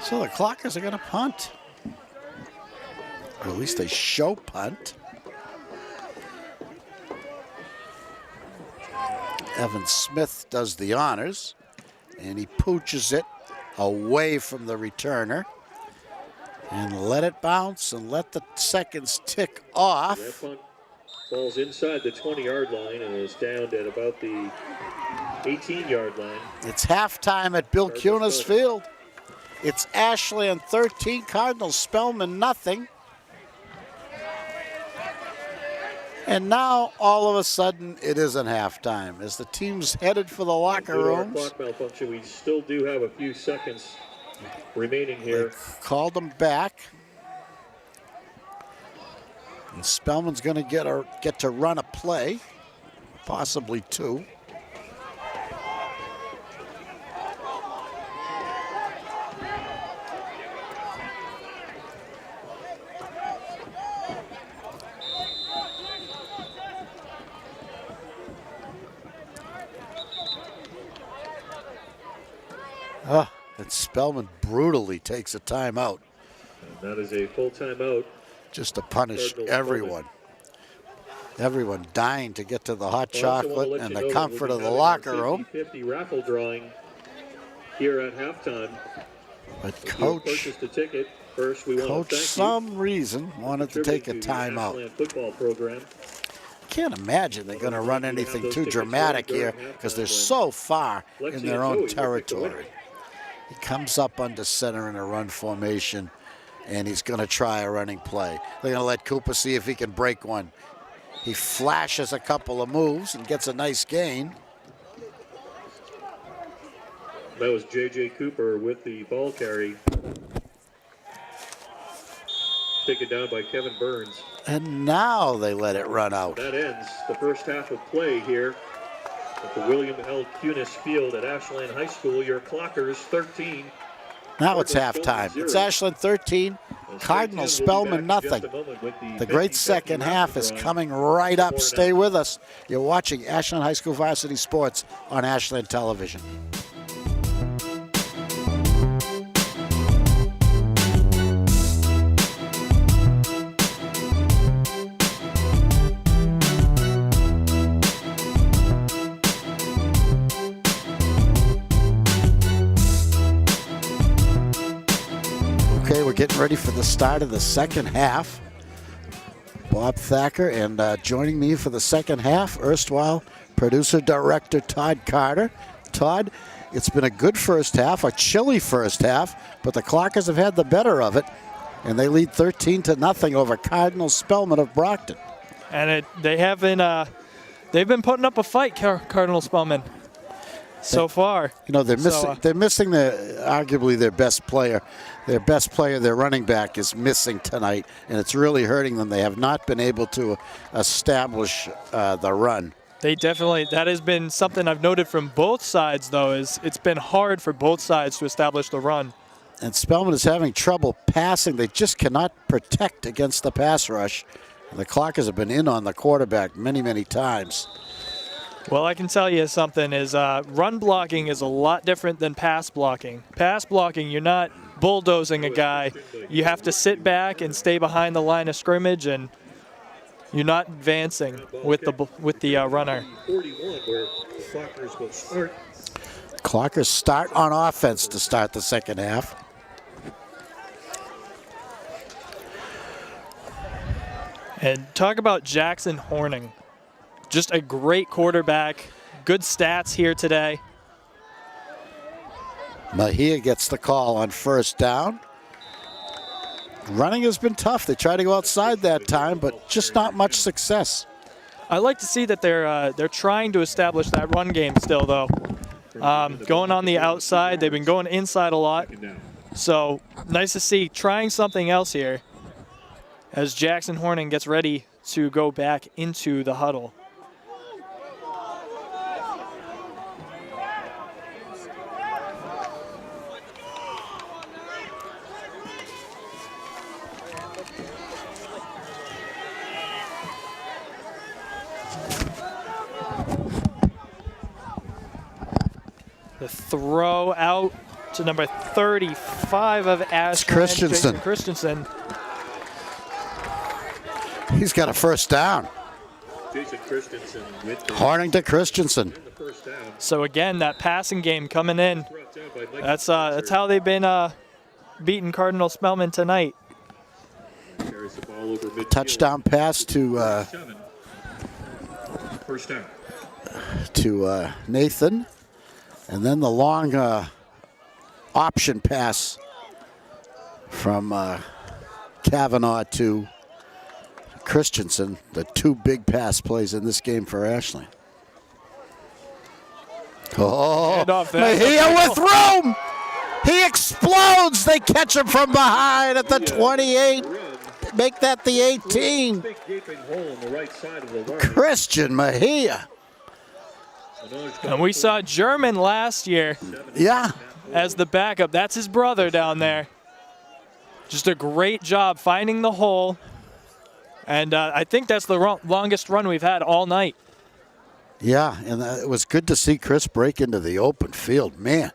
So the Clockers are going to punt. Or at least they show punt. Evan Smith does the honors, and he pooches it away from the returner. And let it bounce and let the seconds tick off. That punt falls inside the 20-yard line and is down at about the 18-yard line. It's halftime at Bill Cuna's Field. It's Ashland 13, Cardinal-Spellman nothing. And now, all of a sudden, it isn't halftime. As the team's headed for the locker rooms. Clock malfunction. We still do have a few seconds remaining here. They called them back. And Spellman's going to get to run a play, possibly two. And Spellman brutally takes a timeout. And that is a full timeout. Just to punish everyone. Everyone dying to get to the hot chocolate and the comfort of the locker room. 50 raffle drawing here at halftime. But Coach, purchased a ticket. First, we want to thank some reason wanted to take a timeout. Ashland football program. Can't imagine they're going to run anything too dramatic here because they're so far in their own territory. He comes up under center in a run formation, and he's going to try a running play. They're going to let Cooper see if he can break one. He flashes a couple of moves and gets a nice gain. That was J.J. Cooper with the ball carry. Taken down by Kevin Burns. And now they let it run out. That ends the first half of play here at the William L. Cunis Field at Ashland High School. Your Clockers 13. Now it's halftime. It's Ashland 13, Cardinal-Spellman nothing. The great second half is coming right up. Stay with us. You're watching Ashland High School Varsity Sports on Ashland Television. Okay, we're getting ready for the start of the second half. Bob Thacker, and joining me for the second half, erstwhile producer-director Todd Carter. Todd, it's been a good first half, a chilly first half, but the Clockers have had the better of it, and they lead 13-0 over Cardinal-Spellman of Brockton. And they've been putting up a fight, Cardinal-Spellman. So far, you know, they're missing arguably their best player. Their running back is missing tonight, and it's really hurting them. They have not been able to establish the run. They definitely, that has been something I've noted from both sides, though, is it's been hard for both sides to establish the run. And Spellman is having trouble passing. They just cannot protect against the pass rush. And the Clockers have been in on the quarterback many, many times. Well, I can tell you something is run blocking is a lot different than pass blocking. Pass blocking, you're not bulldozing a guy. You have to sit back and stay behind the line of scrimmage, and you're not advancing with the runner. Clockers start on offense to start the second half. And talk about Jackson Horning. Just a great quarterback. Good stats here today. Mejia gets the call on first down. Running has been tough. They tried to go outside that time, but just not much success. I like to see that they're trying to establish that run game still, though. Going on the outside, they've been going inside a lot. So nice to see trying something else here as Jackson Horning gets ready to go back into the huddle. throw out to number 35 of Ashland, Christensen. Jason Christensen. He's got a first down. Jason Christensen with the Horning to Christensen. first down. So again, that passing game coming in. Brought down by Mike That's Spencer. how they've been beating Cardinal-Spellman tonight. Carries the ball over midfield. Touchdown pass to 7. First down. Nathan, and then the long option pass from Kavanaugh to Christensen. The 2 big pass plays in this game for Ashland. Oh, Handoff there. Mejia with room. He explodes. They catch him from behind at the 28. Make that the 18. Big gaping hole on the right side of the line. Christian Mejia. And we saw German last year Yeah. as the backup. That's his brother down there. Just a great job finding the hole. And I think that's the longest run we've had all night. Yeah, and it was good to see Chris break into the open field. Man.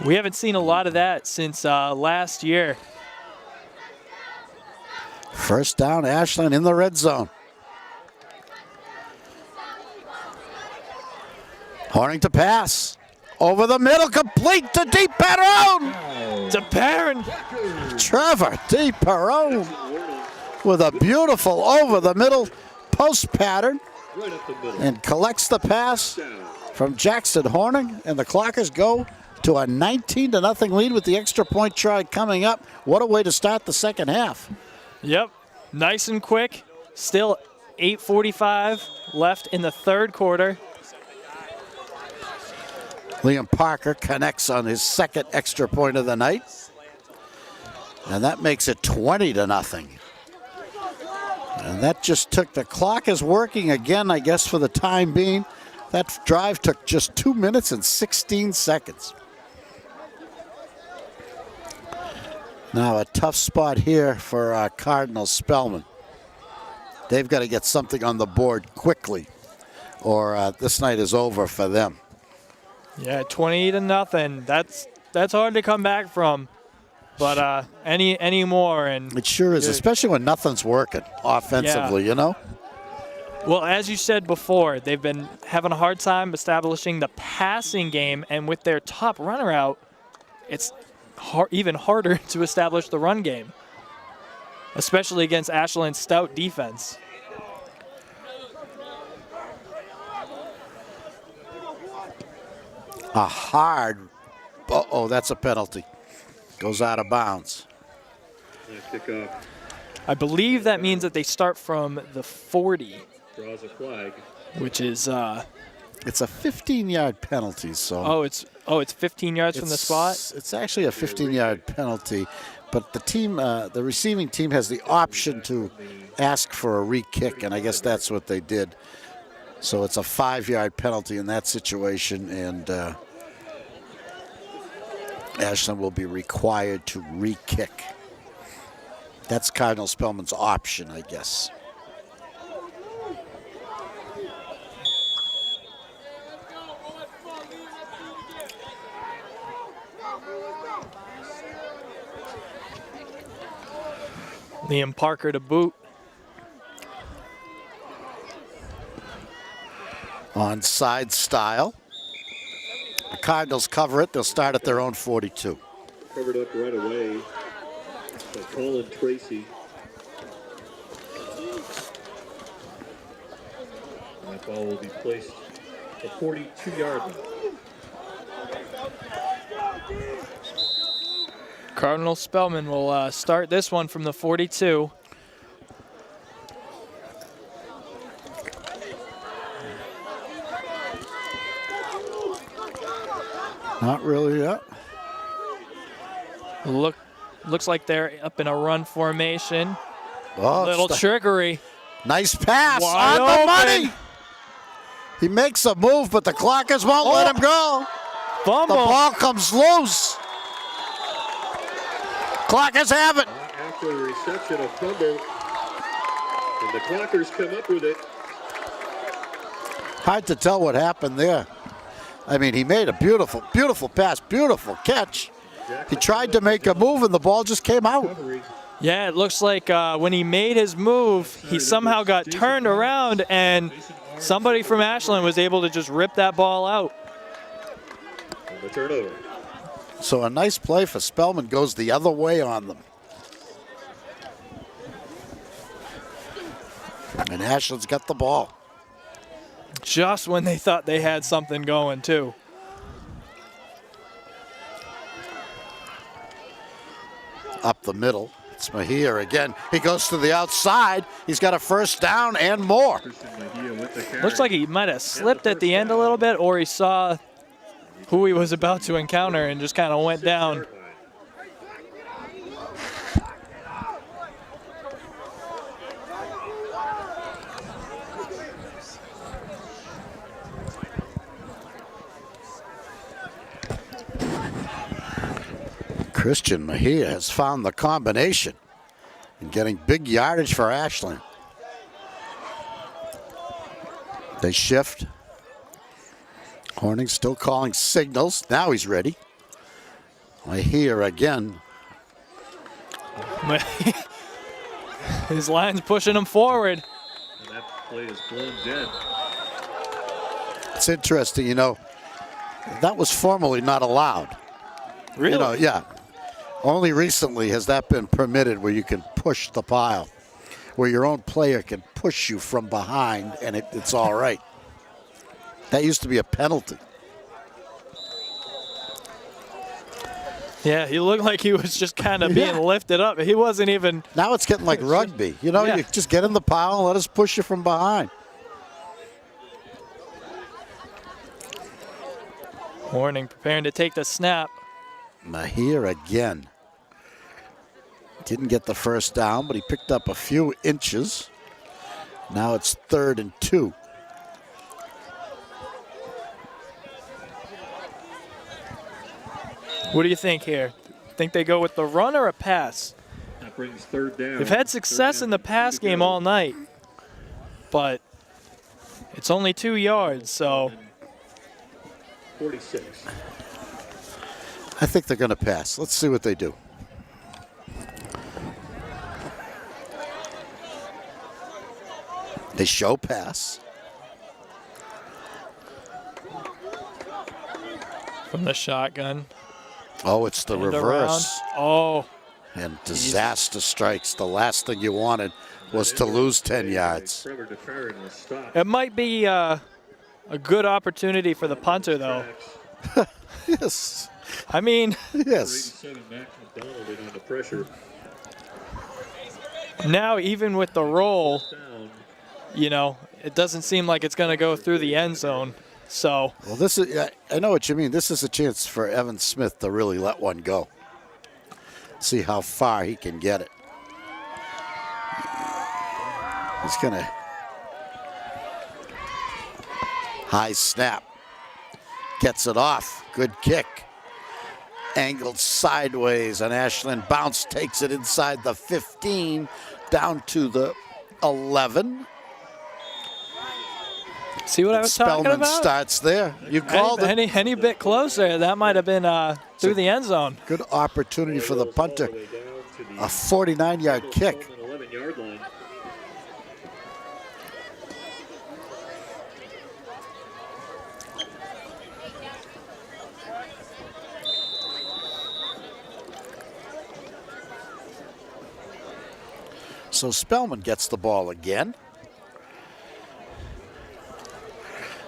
We haven't seen a lot of that since last year. First down, Ashland in the red zone. Horning to pass. Over the middle, complete to Deep Perron. To Perrin. Trevor Deep Perron with a beautiful over the middle post pattern Right up the middle. and collects the pass from Jackson Horning, and the Clockers go to a 19-0 lead with the extra point try coming up. What a way to start the second half. Yep, nice and quick. Still 8:45 left in the third quarter. Liam Parker connects on his second extra point of the night. And that makes it 20-0. And that just took, the clock is working again, I guess, for the time being. That drive took just 2 minutes and 16 seconds. Now a tough spot here for Cardinal-Spellman. They've got to get something on the board quickly, or this night is over for them. Yeah, 20-0. That's hard to come back from. But any more, and It sure is, especially when nothing's working offensively, you know? well, as you said before, they've been having a hard time establishing the passing game, and with their top runner out, it's even harder to establish the run game, especially against Ashland's stout defense. A hard, that's a penalty. Goes out of bounds. Kickoff I believe that means that they start from the 40, draws a flag. which is It's a 15-yard penalty, so. it's 15 yards from the spot. It's actually a 15-yard penalty, but the team, the receiving team has the option to ask for a re-kick, and I guess that's what they did. So it's a 5-yard penalty in that situation, and Ashland will be required to re-kick. That's Cardinal-Spellman's option, I guess. Liam Parker to boot. Onside style. The Cardinals cover it. They'll start at their own 42. Covered up right away by Colin Tracy. That ball will be placed at 42-yard line. Cardinal-Spellman will start this one from the 42. Not really yet. Looks like they're up in a run formation. Oh, Little trickery. nice pass Wide on the open. money. He makes a move, but the Clockers won't let him go. The Fumble. ball comes loose. Clockers have it. After the reception, a fumble, and the Clockers come up with it. Hard to tell what happened there. I mean, he made a beautiful, beautiful pass, beautiful catch. He tried to make a move, and the ball just came out. Yeah, it looks like when he made his move, he somehow got turned around, and somebody from Ashland was able to just rip that ball out. And the turnover. So a nice play for Spellman goes the other way on them. And Ashland's got the ball. Just when they thought they had something going, too. Up the middle. It's Mejia again. He goes to the outside. He's got a first down and more. Looks like he might have slipped at the end a little bit, or he saw who he was about to encounter and just kind of went down. Christian Mejia has found the combination and getting big yardage for Ashland. They shift. Horning still calling signals. Now he's ready. Mejia again. His line's pushing him forward. And that play is blown dead. It's interesting, you know, that was formerly not allowed. Really? You know, yeah. Only recently has that been permitted, where you can push the pile, where your own player can push you from behind and it's all right. That used to be a penalty. Yeah, he looked like he was just kind of being lifted up. He wasn't even. Now it's getting like rugby. You know, you just get in the pile and let us push you from behind. Horning preparing to take the snap. Mejia again. Didn't get the first down, but he picked up a few inches. Now it's 3rd and 2. What do you think here? Think they go with the run or a pass? That brings 3rd down. They've had success in the pass game all night, but it's only 2 yards, so. 46. I think they're going to pass. Let's see what they do. They show pass. From the shotgun. Oh, it's the And reverse. around. Oh. And disaster strikes. The last thing you wanted was to lose 10 yards. It might be a good opportunity for the punter, though. Yes. I mean, yes. Now even with the roll, you know, it doesn't seem like it's going to go through the end zone. So. Well, this is, I know what you mean. This is a chance for Evan Smith to really let one go. See how far he can get it. He's going to high snap. Gets it off. Good kick. Angled sideways, and Ashland bounce takes it inside the 15, down to the 11. See what I was talking Spellman about? starts there. You called it. Any bit closer, that might have been through the end zone. Good opportunity for the punter. A 49-yard kick. 11-yard line. So Spellman gets the ball again.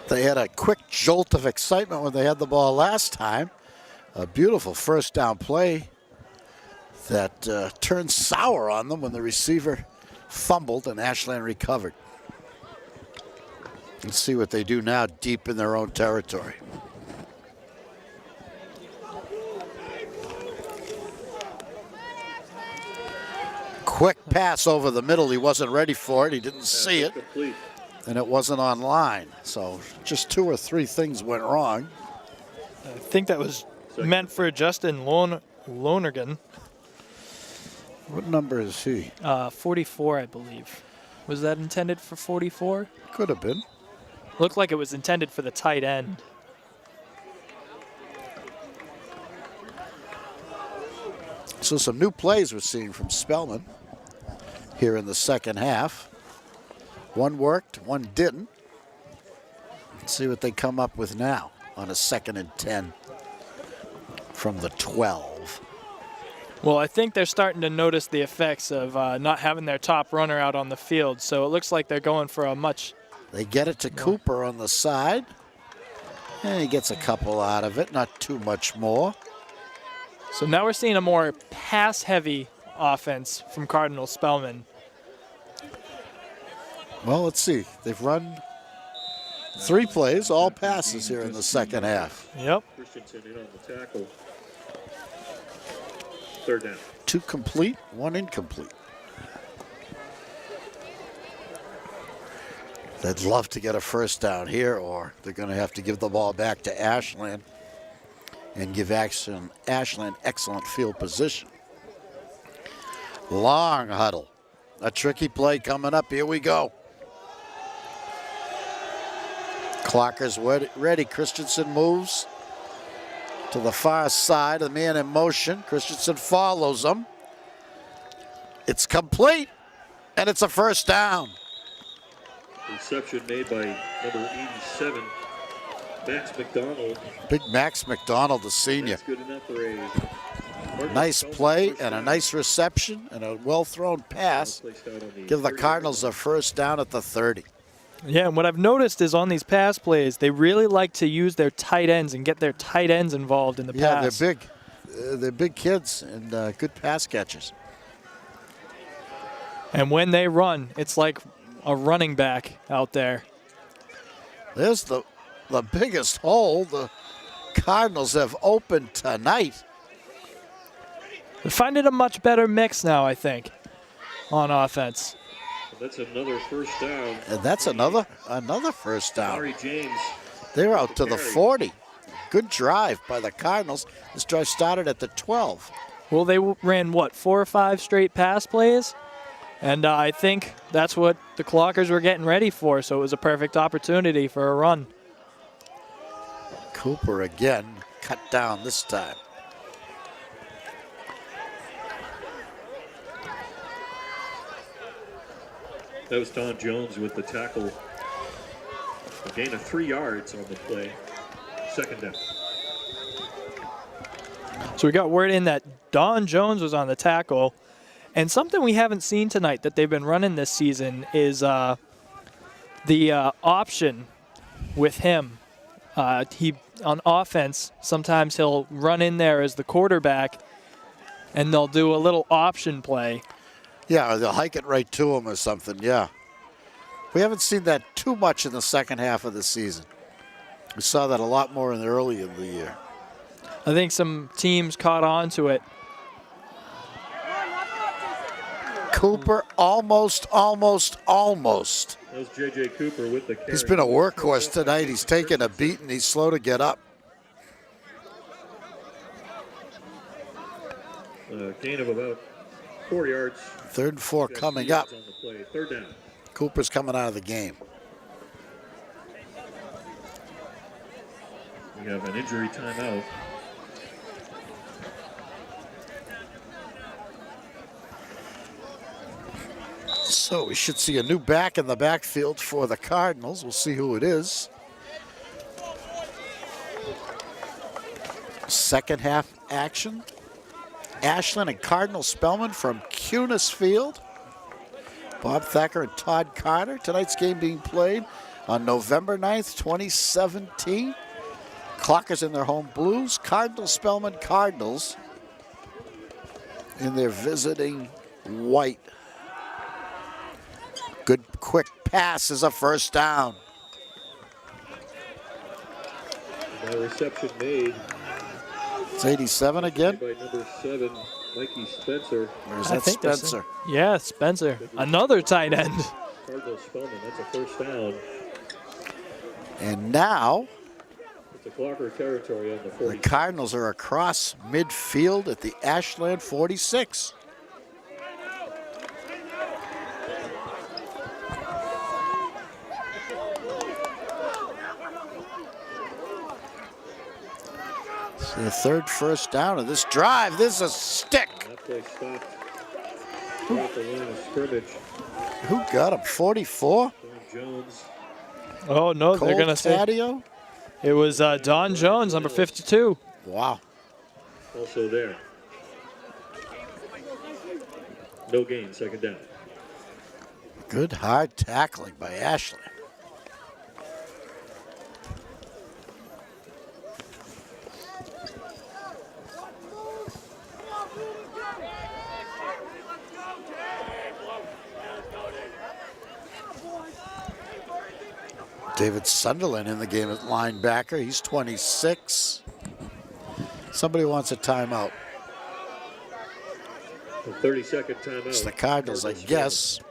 They had a quick jolt of excitement when they had the ball last time. A beautiful first down play that turned sour on them when the receiver fumbled and Ashland recovered. Let's see what they do now deep in their own territory. Quick pass over the middle. He wasn't ready for it. He didn't see it. And it wasn't online. So just 2 or 3 things went wrong. I think that was meant for Justin Lonergan. What number is he? 44, I believe. Was that intended for 44? Could have been. Looked like it was intended for the tight end. So some new plays we're seeing from Spellman here in the second half. One worked, one didn't. Let's see what they come up with now on a 2nd and 10 from the 12. Well, I think they're starting to notice the effects of not having their top runner out on the field. So it looks like they're going for a much... They get it to Cooper on the side. And he gets a couple out of it, not too much more. So now we're seeing a more pass-heavy offense from Cardinal-Spellman. Well, let's see. They've run 3 plays, all passes here in the second half. Yep. Christensen in on the tackle. 3rd down. 2 complete, 1 incomplete. They'd love to get a first down here, or they're going to have to give the ball back to Ashland and give Ashland excellent field position. Long huddle. A tricky play coming up. Here we go. Clocker's ready. Christensen moves to the far side. The man in motion. Christensen follows him. It's complete, and it's a first down. Reception made by number 87, Max McDonald. Big Max McDonald, the senior. That's good enough for a Nice play and a nice reception and a well-thrown pass. Give the Cardinals a first down at the 30. Yeah, and what I've noticed is on these pass plays, they really like to use their tight ends and get their tight ends involved in the Yeah, pass. they're big. They're big kids and good pass catchers. And when they run, it's like a running back out there. There's the biggest hole the Cardinals have opened tonight. They're finding a much better mix now, I think, on offense. That's another first down. And that's another first down. Larry James. They're out to the 40. Good drive by the Cardinals. This drive started at the 12. Well, they ran, what, 4 or 5 straight pass plays? And I think that's what the Clockers were getting ready for, so it was a perfect opportunity for a run. Cooper again, cut down this time. That was Don Jones with the tackle. A gain of 3 yards on the play. 2nd down. So we got word in that Don Jones was on the tackle. And something we haven't seen tonight that they've been running this season is the option with him. He on offense, sometimes he'll run in there as the quarterback, and they'll do a little option play. Yeah, or they'll hike it right to him or something, yeah. We haven't seen that too much in the second half of the season. We saw that a lot more in the early in the year. I think some teams caught on to it. Cooper almost. That was J.J. Cooper with the carry. He's been a workhorse tonight. He's taken a beat and he's slow to get up. Gain of about 4 yards. 3rd and 4 coming up. On the play. 3rd down. Cooper's coming out of the game. We have an injury timeout. So we should see a new back in the backfield for the Cardinals. We'll see who it is. Second half action. Ashland and Cardinal-Spellman from Cunis Field. Bob Thacker and Todd Carter. Tonight's game being played on November 9th, 2017. Clockers in their home blues. Cardinal-Spellman Cardinals in their visiting white. Good quick pass is a first down. Now reception made. It's 87 again. By number 7, Mikey Spencer. Or is that Spencer? Yeah, Spencer. Another tight end. Cardinal-Spellman, that's a first down. And now It's a Clocker territory on the 40. the Cardinals are across midfield at the Ashland 46. The third first down of this drive. This is a stick. That play stopped off the line of scrimmage. Who got him? 44? Don Jones. Oh, no, they're going to say Taddeo? it was Don Jones, number 52. Wow. Also there. No gain, second down. Good hard tackling by Ashland. David Sunderland in the game at linebacker. He's 26. Somebody wants a timeout. A 30-second timeout. It's the Cardinals, I guess.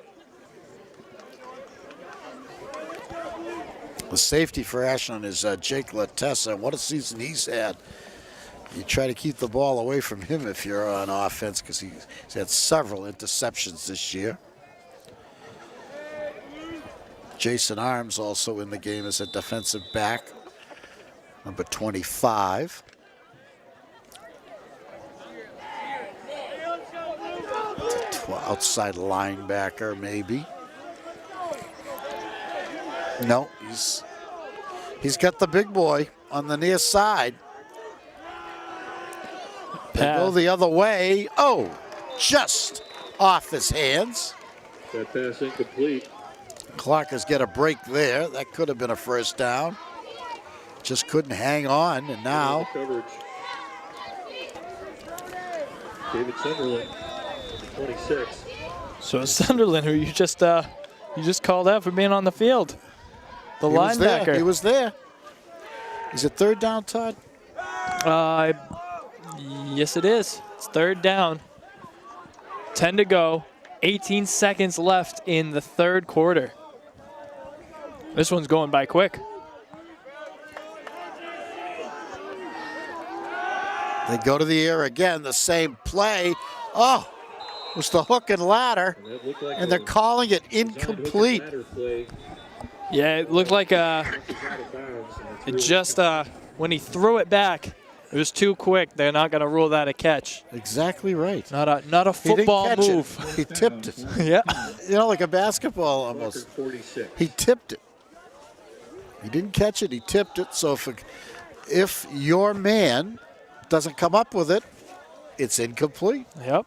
The safety for Ashland is Jake Latessa. What a season he's had. You try to keep the ball away from him if you're on offense, because he's had several interceptions this year. Jason Arms also in the game as a defensive back, number 25. Outside linebacker, maybe. No, he's got the big boy on the near side. They go the other way. Oh, just off his hands. That pass incomplete. Clockers get a break there. That could have been a first down. Just couldn't hang on, and now Coverage. David Sunderland, 26. So Sunderland, who you just called out for being on the field. The linebacker. He was there. Is it third down, Todd? Yes, it is. It's third down. 10 to go. 18 seconds left in the third quarter. This one's going by quick. They go to the air again, the same play. Oh, it was the hook and ladder, and they're calling it incomplete. Yeah, it looked like when he threw it back, it was too quick. They're not going to rule that a catch. Exactly right. Not a football move. He tipped it. Yeah. You know, like a basketball almost. 46. He tipped it. He didn't catch it. He tipped it. So if your man doesn't come up with it, it's incomplete. Yep.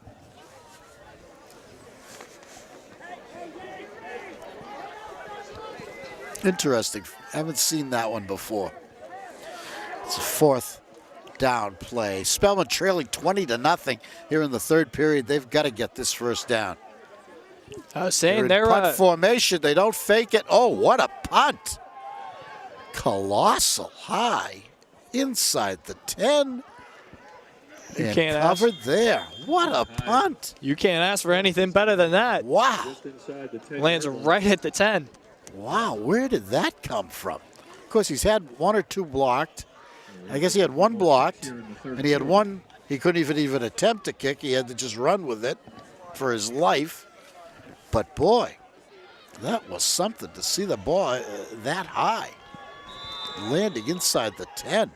Interesting. Haven't seen that one before. It's a fourth down play. Spellman trailing 20-0 here in the third period. They've got to get this first down. I was saying they're in punt formation. They don't fake it. Oh, what a punt. Colossal high inside the 10. And can't covered there. What a punt. You can't ask for anything better than that. Wow. Just inside the 10. Lands right at the 10. Wow, where did that come from? Of course, he's had one or two blocked. I guess he had one blocked, and he had one he couldn't even attempt to kick. He had to just run with it for his life. But boy, that was something to see the ball that high, landing inside the 10.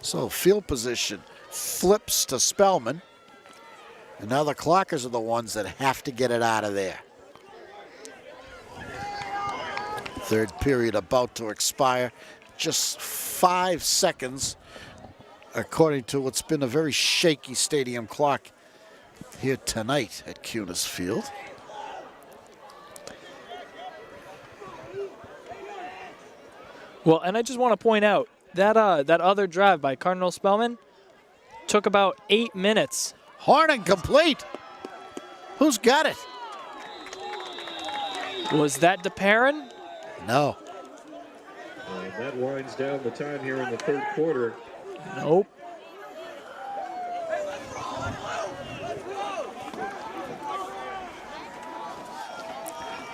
So field position flips to Spellman, and now the Clockers are the ones that have to get it out of there. Third period about to expire. Just 5 seconds, according to what's been a very shaky stadium clock here tonight at Cunis Field. Well, and I just want to point out that that other drive by Cardinal-Spellman took about 8 minutes. Horning complete. Who's got it? Was that DeParron? No. And that winds down the time here in the third quarter. Nope.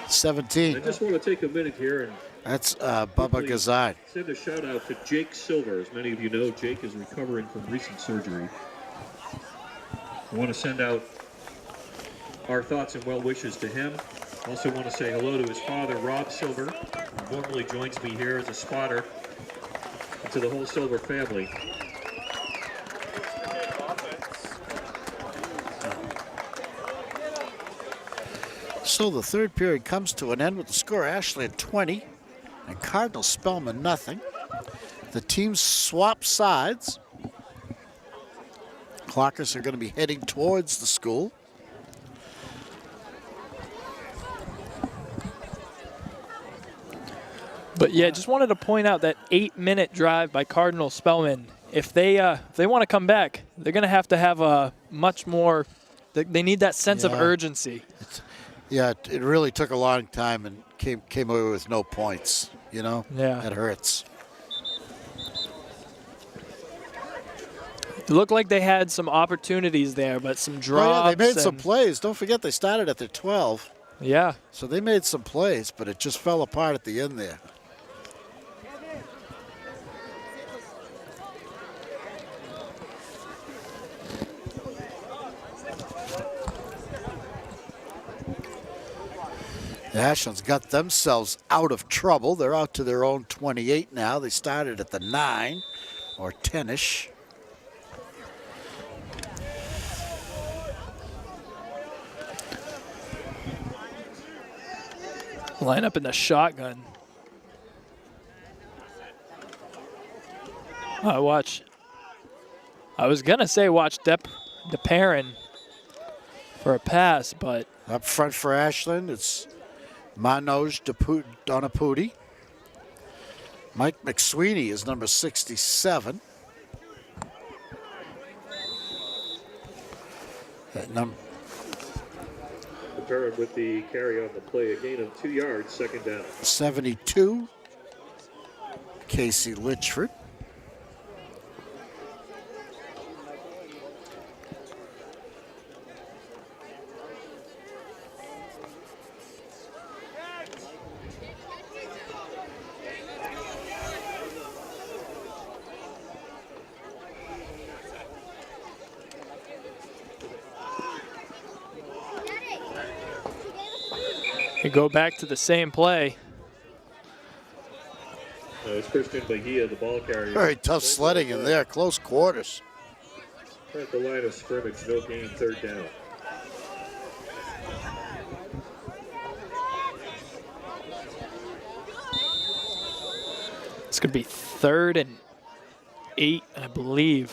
I 17. just want to take a minute here and That's Bubba Gazard. send a shout out to Jake Silver. As many of you know, Jake is recovering from recent surgery. I want to send out our thoughts and well wishes to him. Also want to say hello to his father, Rob Silver, who normally joins me here as a spotter, and to the whole Silver family. So the third period comes to an end with the score Ashland 20 and Cardinal-Spellman nothing. The teams swap sides. Clockers are going to be heading towards the school. But yeah, just wanted to point out that 8-minute drive by Cardinal-Spellman. If they want to come back, they're going to have a much more. They need that sense of urgency. Yeah, it really took a long time and came away with no points. You know, that hurts. It looked like they had some opportunities there, but some drops. Oh, yeah, they made some plays. Don't forget they started at their 12. Yeah. So they made some plays, but it just fell apart at the end there. The Ashland's got themselves out of trouble. They're out to their own 28 now. They started at the 9 or 10-ish. Line up in the shotgun. I was going to say watch DeParrin for a pass, but. Up front for Ashland, it's Manoj Donapudi. Mike McSweeney is number 67. That number. DeParrin with the carry on the play, a gain of 2 yards, second down. 72, Casey Litchford. We go back to the same play. It's Christian Bahia, the ball carrier. Very tough sledding in there, close quarters. At the line of scrimmage, no gain, third down. It's going to be 3rd and 8, I believe.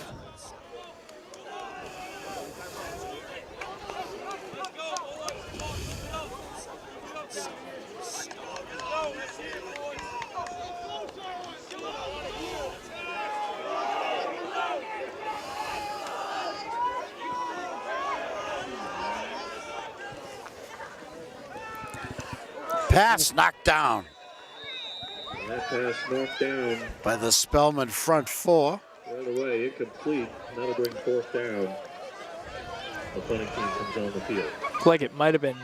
Pass knocked down. And that pass knocked down. By the Spellman front 4. Right away, incomplete. That'll bring 4th down. The punting team comes on the field. Looked like it might have been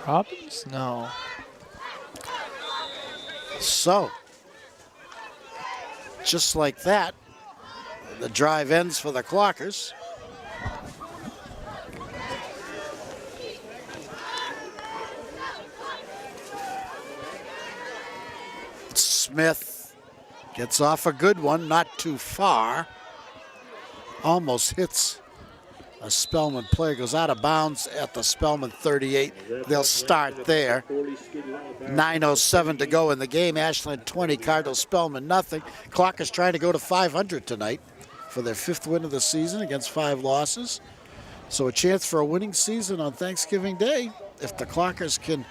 Robbins? No. So, just like that, the drive ends for the Clockers. Smith gets off a good one, not too far. Almost hits a Spellman player, goes out of bounds at the Spellman 38. They'll start there. 9:07 to go in the game. Ashland 20, Cardinal-Spellman nothing. Clockers trying to go to 500 tonight for their 5th win of the season against 5 losses. So a chance for a winning season on Thanksgiving Day if the Clockers can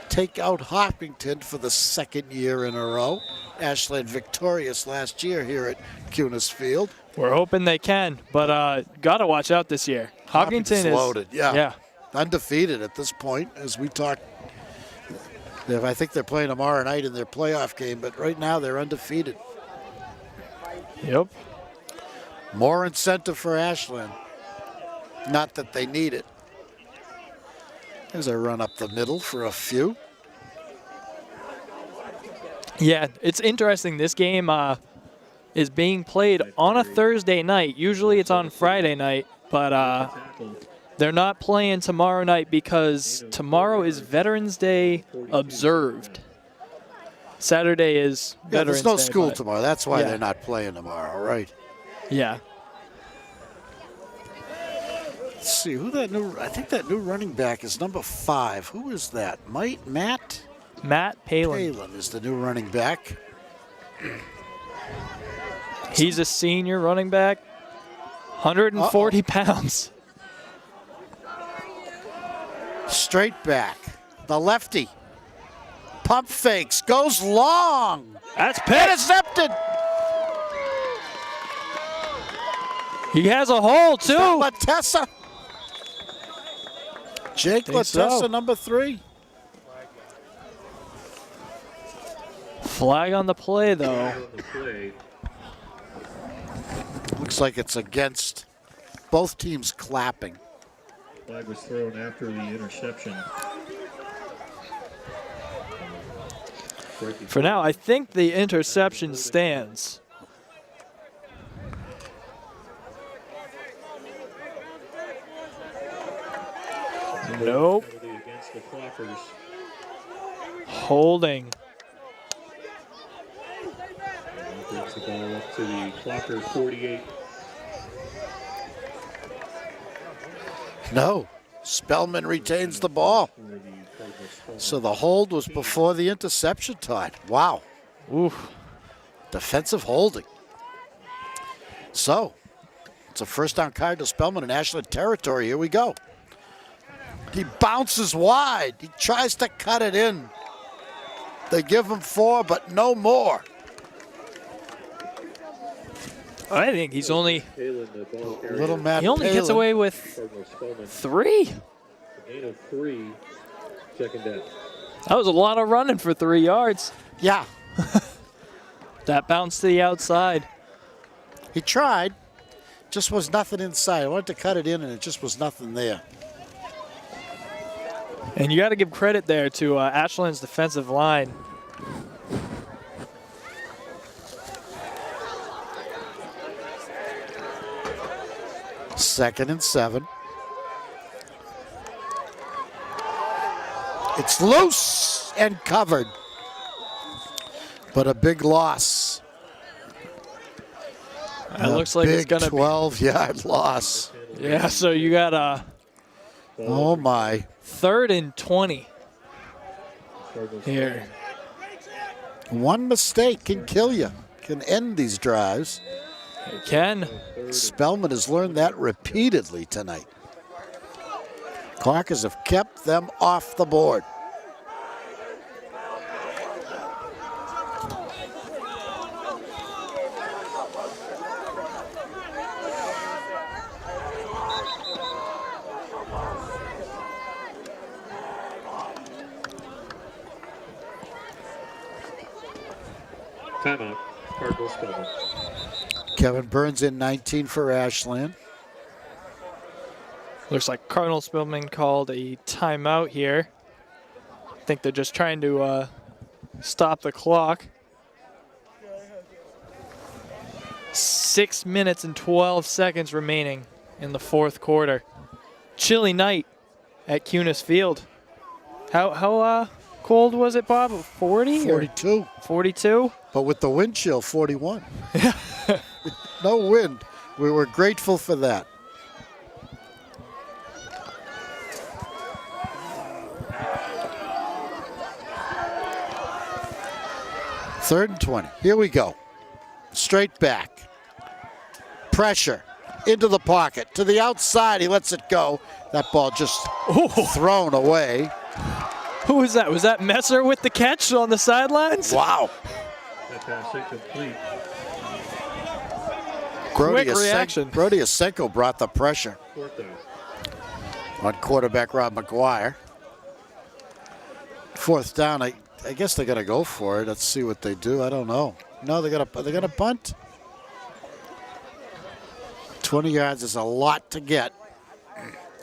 take out Hopkinton for the 2nd year in a row. Ashland victorious last year here at Cunis Field. We're hoping they can, but got to watch out this year. Hopkinton is loaded, yeah. Undefeated at this point, as we talked. I think they're playing tomorrow night in their playoff game, but right now they're undefeated. Yep. More incentive for Ashland. Not that they need it. There's a run up the middle for a few. Yeah, it's interesting. This game is being played on a Thursday night. Usually it's on Friday night, but they're not playing tomorrow night because tomorrow is Veterans Day observed. Saturday is Veterans Day. There's no school tomorrow. That's why they're not playing tomorrow, right? Yeah. Let's see who that new. I think that new running back is number 5. Who is that? Matt Palin. Palin is the new running back. He's a senior running back. 140 pounds. Straight back. The lefty. Pump fakes. Goes long. That's picked. Intercepted. He has a hole, too. Latessa. Jake Think Latessa, so. number 3. Flag on the play, though. On the play. Looks like it's against both teams clapping. Flag was thrown after the interception. For now, I think the interception stands. Nope. Against the Clockers. Holding. Brings the ball up to the Clocker 48. No. Spellman retains the ball. So the hold was before the interception, Todd. Wow. Oof. Defensive holding. So it's a first down Cardinal-Spellman in Ashland territory. Here we go. He bounces wide. He tries to cut it in. They give him 4, but no more. I think he's only. Little Matt He only gets Palin. away with 3. Gain of 3, second down. That was a lot of running for 3 yards. Yeah, That bounced to the outside. he tried. Just was nothing inside. I wanted to cut it in, and it just was nothing there. And you got to give credit there to Ashland's defensive line. Second and 7. It's loose and covered, but a big loss. It looks like it's going to be. 12-yard loss. Yeah, so you got a Oh, my. 3rd and 20 here. One mistake can kill you, can end these drives. Ken. Spellman has learned that repeatedly tonight. Clockers have kept them off the board. Timeout, Cardinal-Spellman. Kevin Burns in 19 for Ashland. Looks like Cardinal-Spellman called a timeout here. I think they're just trying to stop the clock. 6 minutes and 12 seconds remaining in the 4th quarter. Chilly night at Cunis Field. How cold was it, Bob? 40? 42. 42? But with the wind chill, 41. No wind. We were grateful for that. Third and 20. Here we go. Straight back. Pressure. Into the pocket. To the outside. He lets it go. That ball just thrown away. Who was that? Was that Messer with the catch on the sidelines? Wow. That pass incomplete. Quick reaction. Brody Asenko brought the pressure Fourth down. on quarterback Rob McGuire. 4th down. I guess they're gonna go for it. Let's see what they do. I don't know. No, they're gonna punt. 20 yards is a lot to get.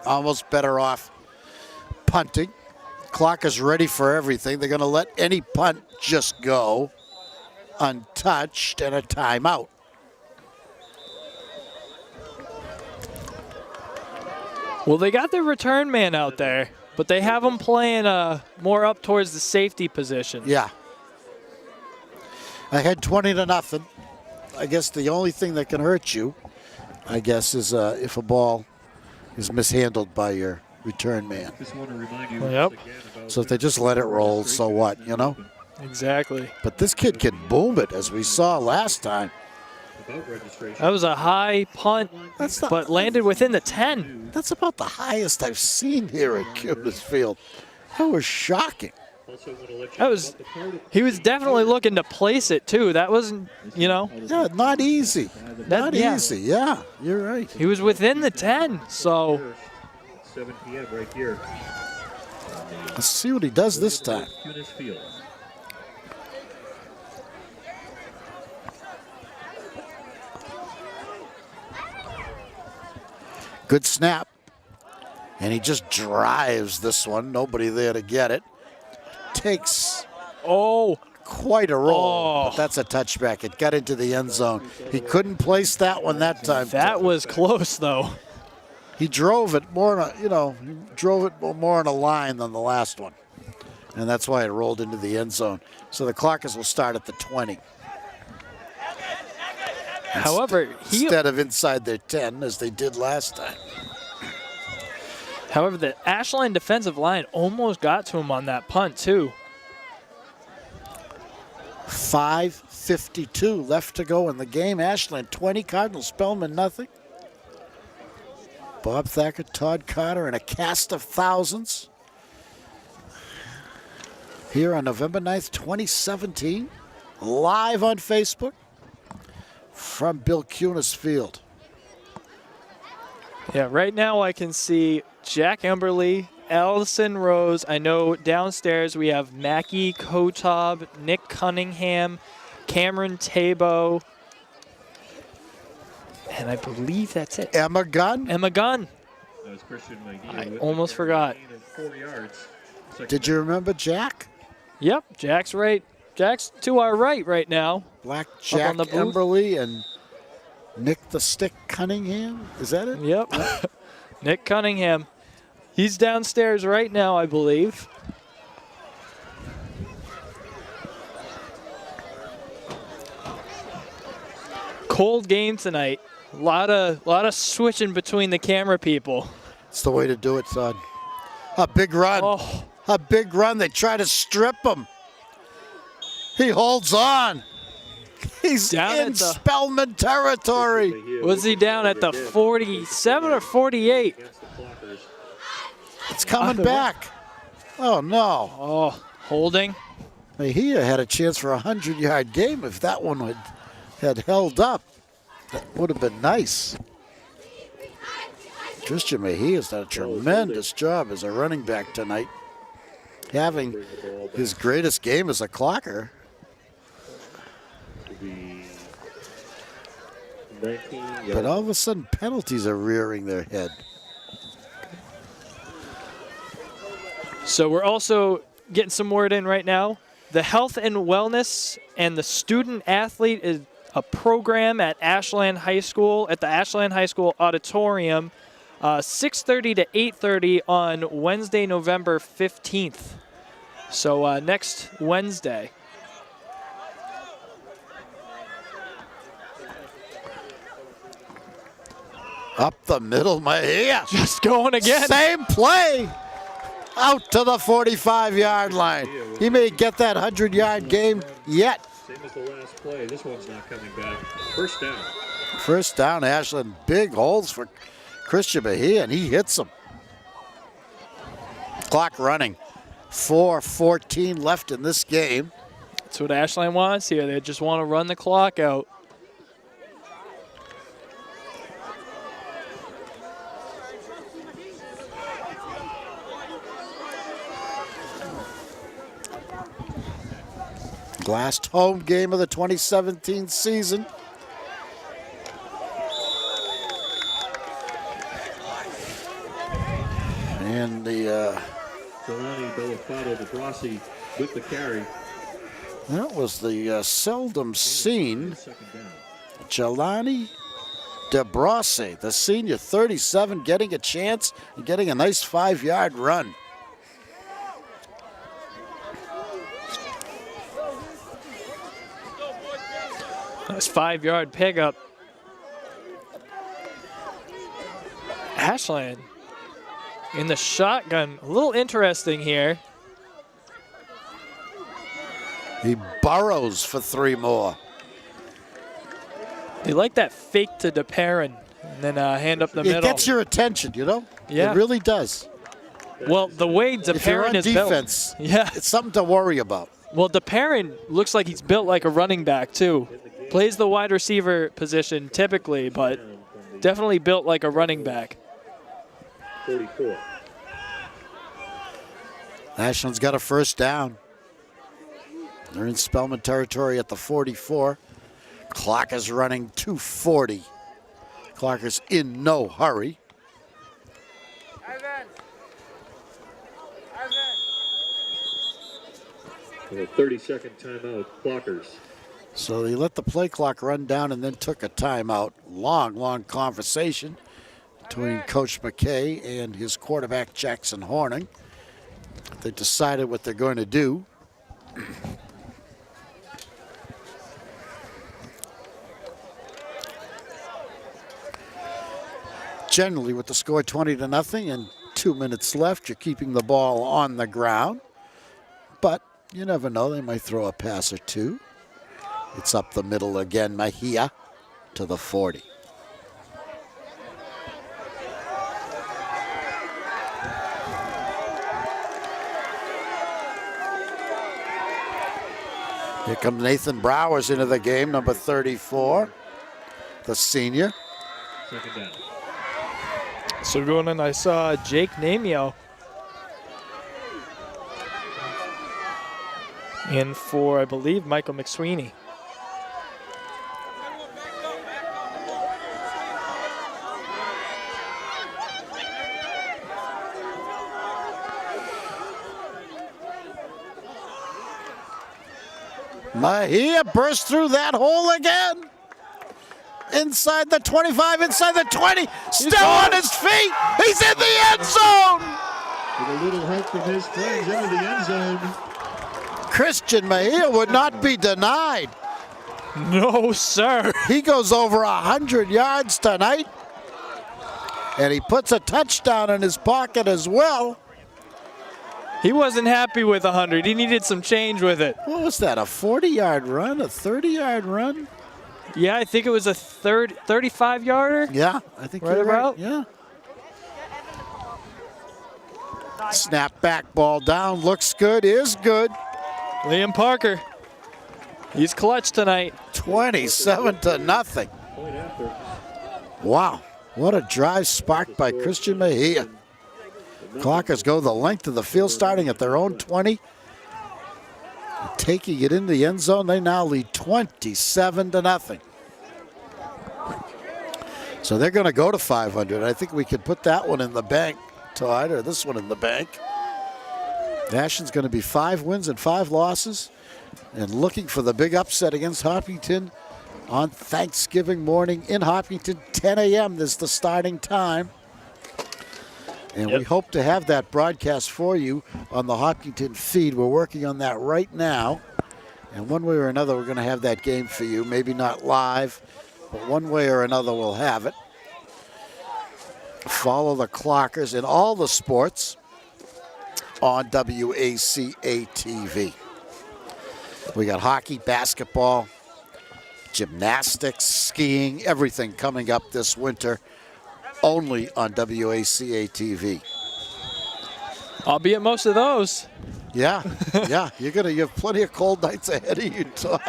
Almost better off punting. Clock is ready for everything. They're gonna let any punt just go untouched, and a timeout. Well, they got their return man out there, but they have him playing more up towards the safety position. Yeah. I had 20-0. I guess the only thing that can hurt you, I guess, is if a ball is mishandled by your return man. Just want to remind you Yep. again about So if they just let it roll, so what, you know? Exactly. But this kid can boom it, as we saw last time. about registration. That was a high punt, That's not, but landed within the 10. That's about the highest I've seen here at Cuba's Field. That was shocking. Also want to let you That was, he was definitely looking to place it too. That wasn't, you know, Yeah, not easy. Not yeah. easy. Yeah, you're right. he was within the 10. So 7 p.m. right here. Let's see what he does this time. Cunis Field. Good snap. And he just drives this one. Nobody there to get it. Takes oh, quite a roll, Oh. but that's a touchback. It got into the end zone. He couldn't place that one that time. that was close though. He drove it more, on a, you know, he drove it more on a line than the last one. And that's why it rolled into the end zone. So the Clockers will start at the 20. However, Instead of inside their 10, as they did last time. the Ashland defensive line almost got to him on that punt too. 5:52 left to go in the game. Ashland 20, Cardinal-Spellman nothing. Bob Thacker, Todd Carter, and a cast of thousands. Here on November 9th, 2017, live on Facebook from Bill Cunis Field. Yeah, right now I can see Jack Emberley, Allison Rose. I know downstairs we have Mackie Kotob, Nick Cunningham, Cameron Tabo, and I believe that's it. Emma Gunn. Emma Gunn. That was Christian McGee I with almost the forgot. gain of 4 yards. Did you remember Jack? Yep, Jack's right. Jack's to our right now. Black Jack on the booth. Emberley and Nick the Stick Cunningham. Is that it? Yep. Nick Cunningham. He's downstairs right now, I believe. Cold game tonight. A lot of switching between the camera people. It's the way to do it, son. A big run. Oh, A big run. They try to strip him. He holds on. He's Down in at the- Spellman territory. was he down at the 47 or 48? Against the Clockers. It's coming Either back. Oh, no. Oh, holding. Mejia had a chance for a 100-yard game if that one had held up. That would have been nice. Christian Mejia's done a tremendous job as a running back tonight. Having Bring the ball back his greatest game as a clocker. to be 19 yards. But all of a sudden, penalties are rearing their head. So we're also getting some word in right now. The health and wellness and the student athlete is a program at Ashland High School, at the Ashland High School auditorium, 6:30 to 8:30 on Wednesday, November 15th. So next Wednesday. Up the middle, Mejia. Just going again. Same play. Out to the 45-yard line. He may get that 100-yard game yet. Same as the last play. This one's not coming back. First down. First down, Ashland. Big holes for Christian Mejia, and he hits them. Clock running. 4:14 left in this game. That's what Ashland wants here. They just want to run the clock out. Last home game of the 2017 season. And the Delani Bellafato DeBrasi with the carry. that was the seldom seen Second down. Jelani DeBrasi, the senior 37, getting a chance and getting a nice 5-yard run. Nice 5-yard pickup. Ashland in the shotgun. A little interesting here. He burrows for 3 more. They like that fake to DeParrin and then hand up the middle. It gets your attention, you know? Yeah. It really does. Well, the way If you're on DeParrin is built. defense, Yeah. it's something to worry about. Well, DeParrin looks like he's built like a running back, too. Plays the wide receiver position typically, but definitely built like a running back. 44. Ashland's got a first down. They're in Spellman territory at the 44. Clock is running 2:40. Clocker's in no hurry. With a 30-second timeout, Clockers. So they let the play clock run down and then took a timeout. Long conversation between Coach McKay and his quarterback, Jackson Horning. They decided what they're going to do. Generally, with the score 20-0 and 2 minutes left, you're keeping the ball on the ground. But you never know, they might throw a pass or two. It's up the middle again, Mejia to the 40. Here comes Nathan Browers into the game, number 34, the senior. Second down. So going in, I saw Jake Namio in for, I believe, Michael McSweeney. Mejia burst through that hole again. Inside the 25, inside the 20, still on his feet. He's in the end zone. With a little help from his friends into the end zone. Christian Mejia would not be denied. No, sir. He goes over 100 yards tonight. And he puts a touchdown in his pocket as well. He wasn't happy with 100. He needed some change with it. What was that, a 40-yard run, a 30-yard run? Yeah, I think it was a 35-yarder. Yeah, I think Right you're right. about? Yeah. Snap back, ball down, looks good, is good. Liam Parker. He's clutch tonight. 27-0. Point after. Wow, what a drive sparked by Christian Mejia. Clockers go the length of the field starting at their own 20. Taking it in the end zone, they now lead 27-0. So they're going to go to 500. I think we could put that one in the bank, Todd, or this one in the bank. Ashland's going to be 5 wins and 5 losses and looking for the big upset against Hopkinton on Thanksgiving morning in Hopkinton. 10 a.m. is the starting time. And we hope to have that broadcast for you on the Hopkinton feed. We're working on that right now. And one way or another, we're going to have that game for you. Maybe not live, but one way or another, we'll have it. Follow the Clockers in all the sports on WACA-TV. We got hockey, basketball, gymnastics, skiing, everything coming up this winter. Only on WACA-TV. I'll be at most of those. Yeah, yeah. You have plenty of cold nights ahead of you, Todd.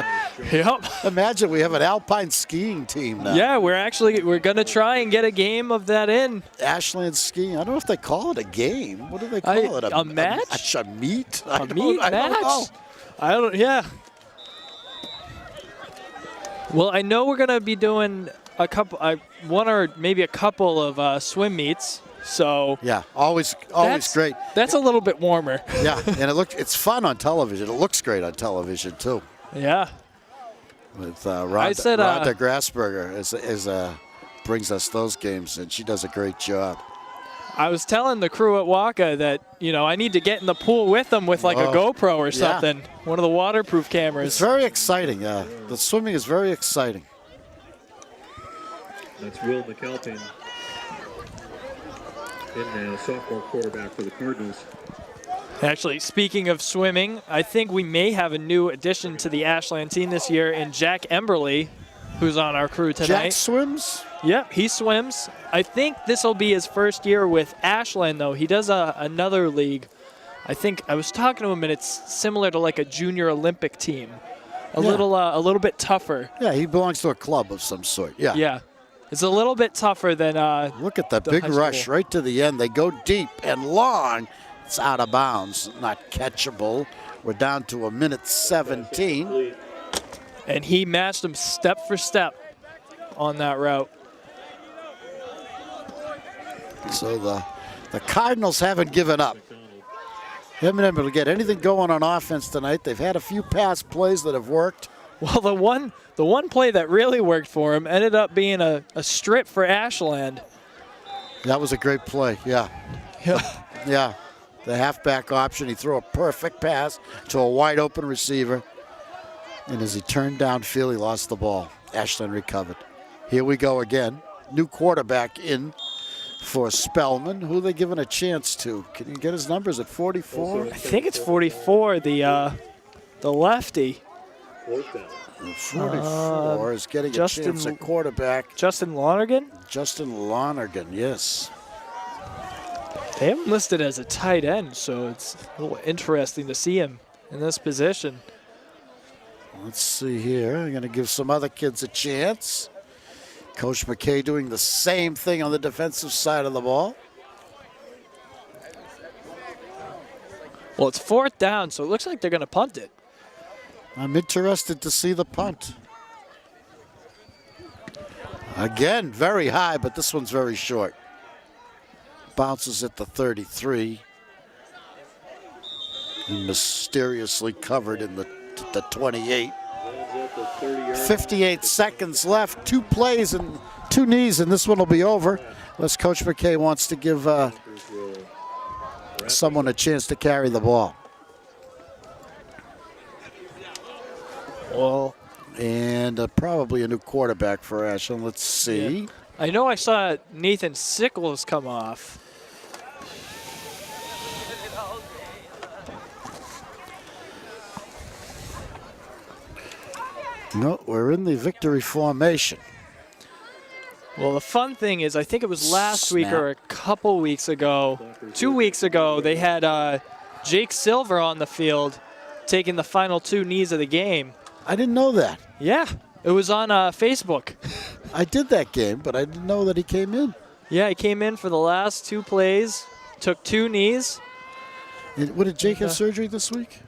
Yep. Imagine we have an alpine skiing team now. Yeah, we're gonna try and get a game of that in. Ashland skiing. I don't know if they call it a game. What do they call it? A match? A meet? A meet I match? don't know. I don't. Yeah. Well, I know we're gonna be doing a couple, one or maybe a couple of swim meets. So yeah, always great. That's a little bit warmer. Yeah, and it's fun on television. It looks great on television too. Yeah. With Rhonda Grassberger brings us those games, and she does a great job. I was telling the crew at WACA that, I need to get in the pool with them with like a GoPro or something. Yeah. One of the waterproof cameras. It's very exciting. The swimming is very exciting. That's Will McAlpin. And now sophomore quarterback for the Cardinals. Actually, speaking of swimming, I think we may have a new addition to the Ashland team this year in Jack Emberley, who's on our crew tonight. Jack swims? Yep, he swims. I think this will be his first year with Ashland, though. He does another league. I think I was talking to him, and it's similar to like a junior Olympic team. A little bit tougher. Yeah, he belongs to a club of some sort. Yeah. Yeah. It's a little bit tougher than Look at the big high rush school. right to the end. They go deep and long. It's out of bounds, not catchable. We're down to a minute 17. And he matched him step for step on that route. So the Cardinals haven't given up. They haven't been able to get anything going on offense tonight. They've had a few pass plays that have worked. Well, the one play that really worked for him ended up being a strip for Ashland. That was a great play, yeah. Yeah, the halfback option. He threw a perfect pass to a wide open receiver. And as he turned downfield, he lost the ball. Ashland recovered. Here we go again. New quarterback in for Spellman. Who are they giving a chance to? Can you get his numbers at 44? I think it's 44, the lefty. 44 is getting a chance at quarterback. Justin Lonergan? Justin Lonergan, yes. They have him listed as a tight end, so it's a little interesting to see him in this position. Let's see here. I'm going to give some other kids a chance. Coach McKay doing the same thing on the defensive side of the ball. Well, it's 4th down, so it looks like they're going to punt it. I'm interested to see the punt. Again, very high, but this one's very short. Bounces at the 33. And mysteriously covered in the 28. 58 seconds left. 2 plays and 2 knees, and this one will be over. Unless Coach McKay wants to give someone a chance to carry the ball. Well, and probably a new quarterback for Ashland. Let's see. Yeah. I know I saw Nathan Sickles come off. No, we're in the victory formation. Well, the fun thing is, I think it was last week or a couple weeks ago, 2 weeks ago, they had Jake Silver on the field taking the final 2 knees of the game. I didn't know that. Yeah, it was on Facebook. I did that game, but I didn't know that he came in. Yeah, he came in for the last 2 plays, took 2 knees. And what, did Jake have surgery this week?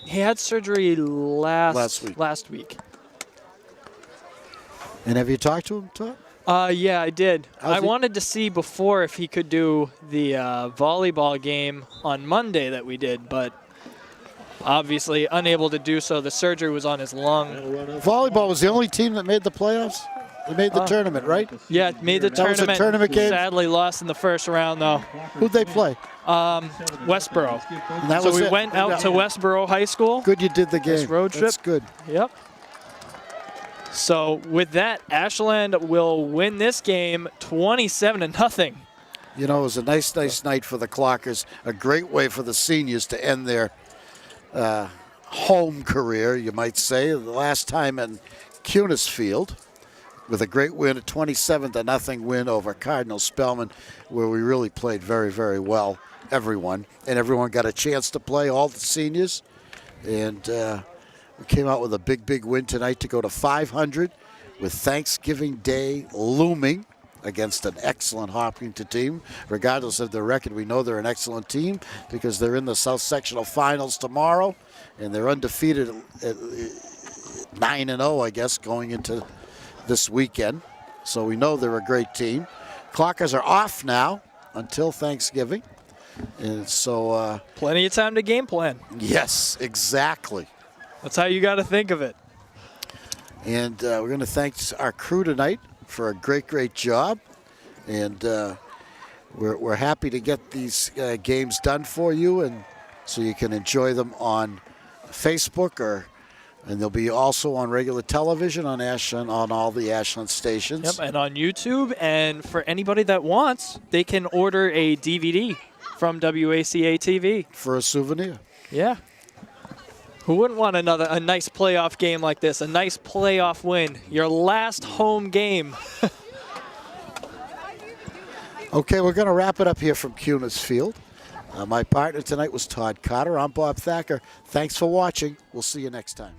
He had surgery last week. And have you talked to him, Todd? Yeah, I did. I he? wanted to see before if he could do the volleyball game on Monday that we did, but obviously unable to do so. The surgery was on his lung. Volleyball was the only team that made the playoffs? They made the tournament, right? Yeah, made the tournament. Was a tournament game? Sadly lost in the first round, though. Who'd they play? Westboro. And that So was we it. went out to Westboro High School. Good you did the game. This road trip. That's good. Yep. So with that, Ashland will win this game 27-0. You know, it was a nice night for the Clockers. A great way for the seniors to end their home career, you might say. The last time in Cunis Field with a great win, a 27-0 win over Cardinal-Spellman, where we really played very, very well, everyone. And everyone got a chance to play, all the seniors. And we came out with a big win tonight to go to 500 with Thanksgiving Day looming against an excellent Hopkinton team. Regardless of their record, we know they're an excellent team because they're in the South Sectional Finals tomorrow, and they're undefeated at 9-0, I guess, going into this weekend. So we know they're a great team. Clockers are off now until Thanksgiving. And so plenty of time to game plan. Yes, exactly. That's how you got to think of it. And we're going to thank our crew tonight for a great job. And we're happy to get these games done for you, and so you can enjoy them on Facebook or And they'll be also on regular television on Ashland, on all the Ashland stations. Yep, and on YouTube. And for anybody that wants, they can order a DVD from WACA-TV. For a souvenir. Yeah. Who wouldn't want a nice playoff game like this? A nice playoff win. Your last home game. Okay, we're going to wrap it up here from Cunitz Field. My partner tonight was Todd Carter. I'm Bob Thacker. Thanks for watching. We'll see you next time.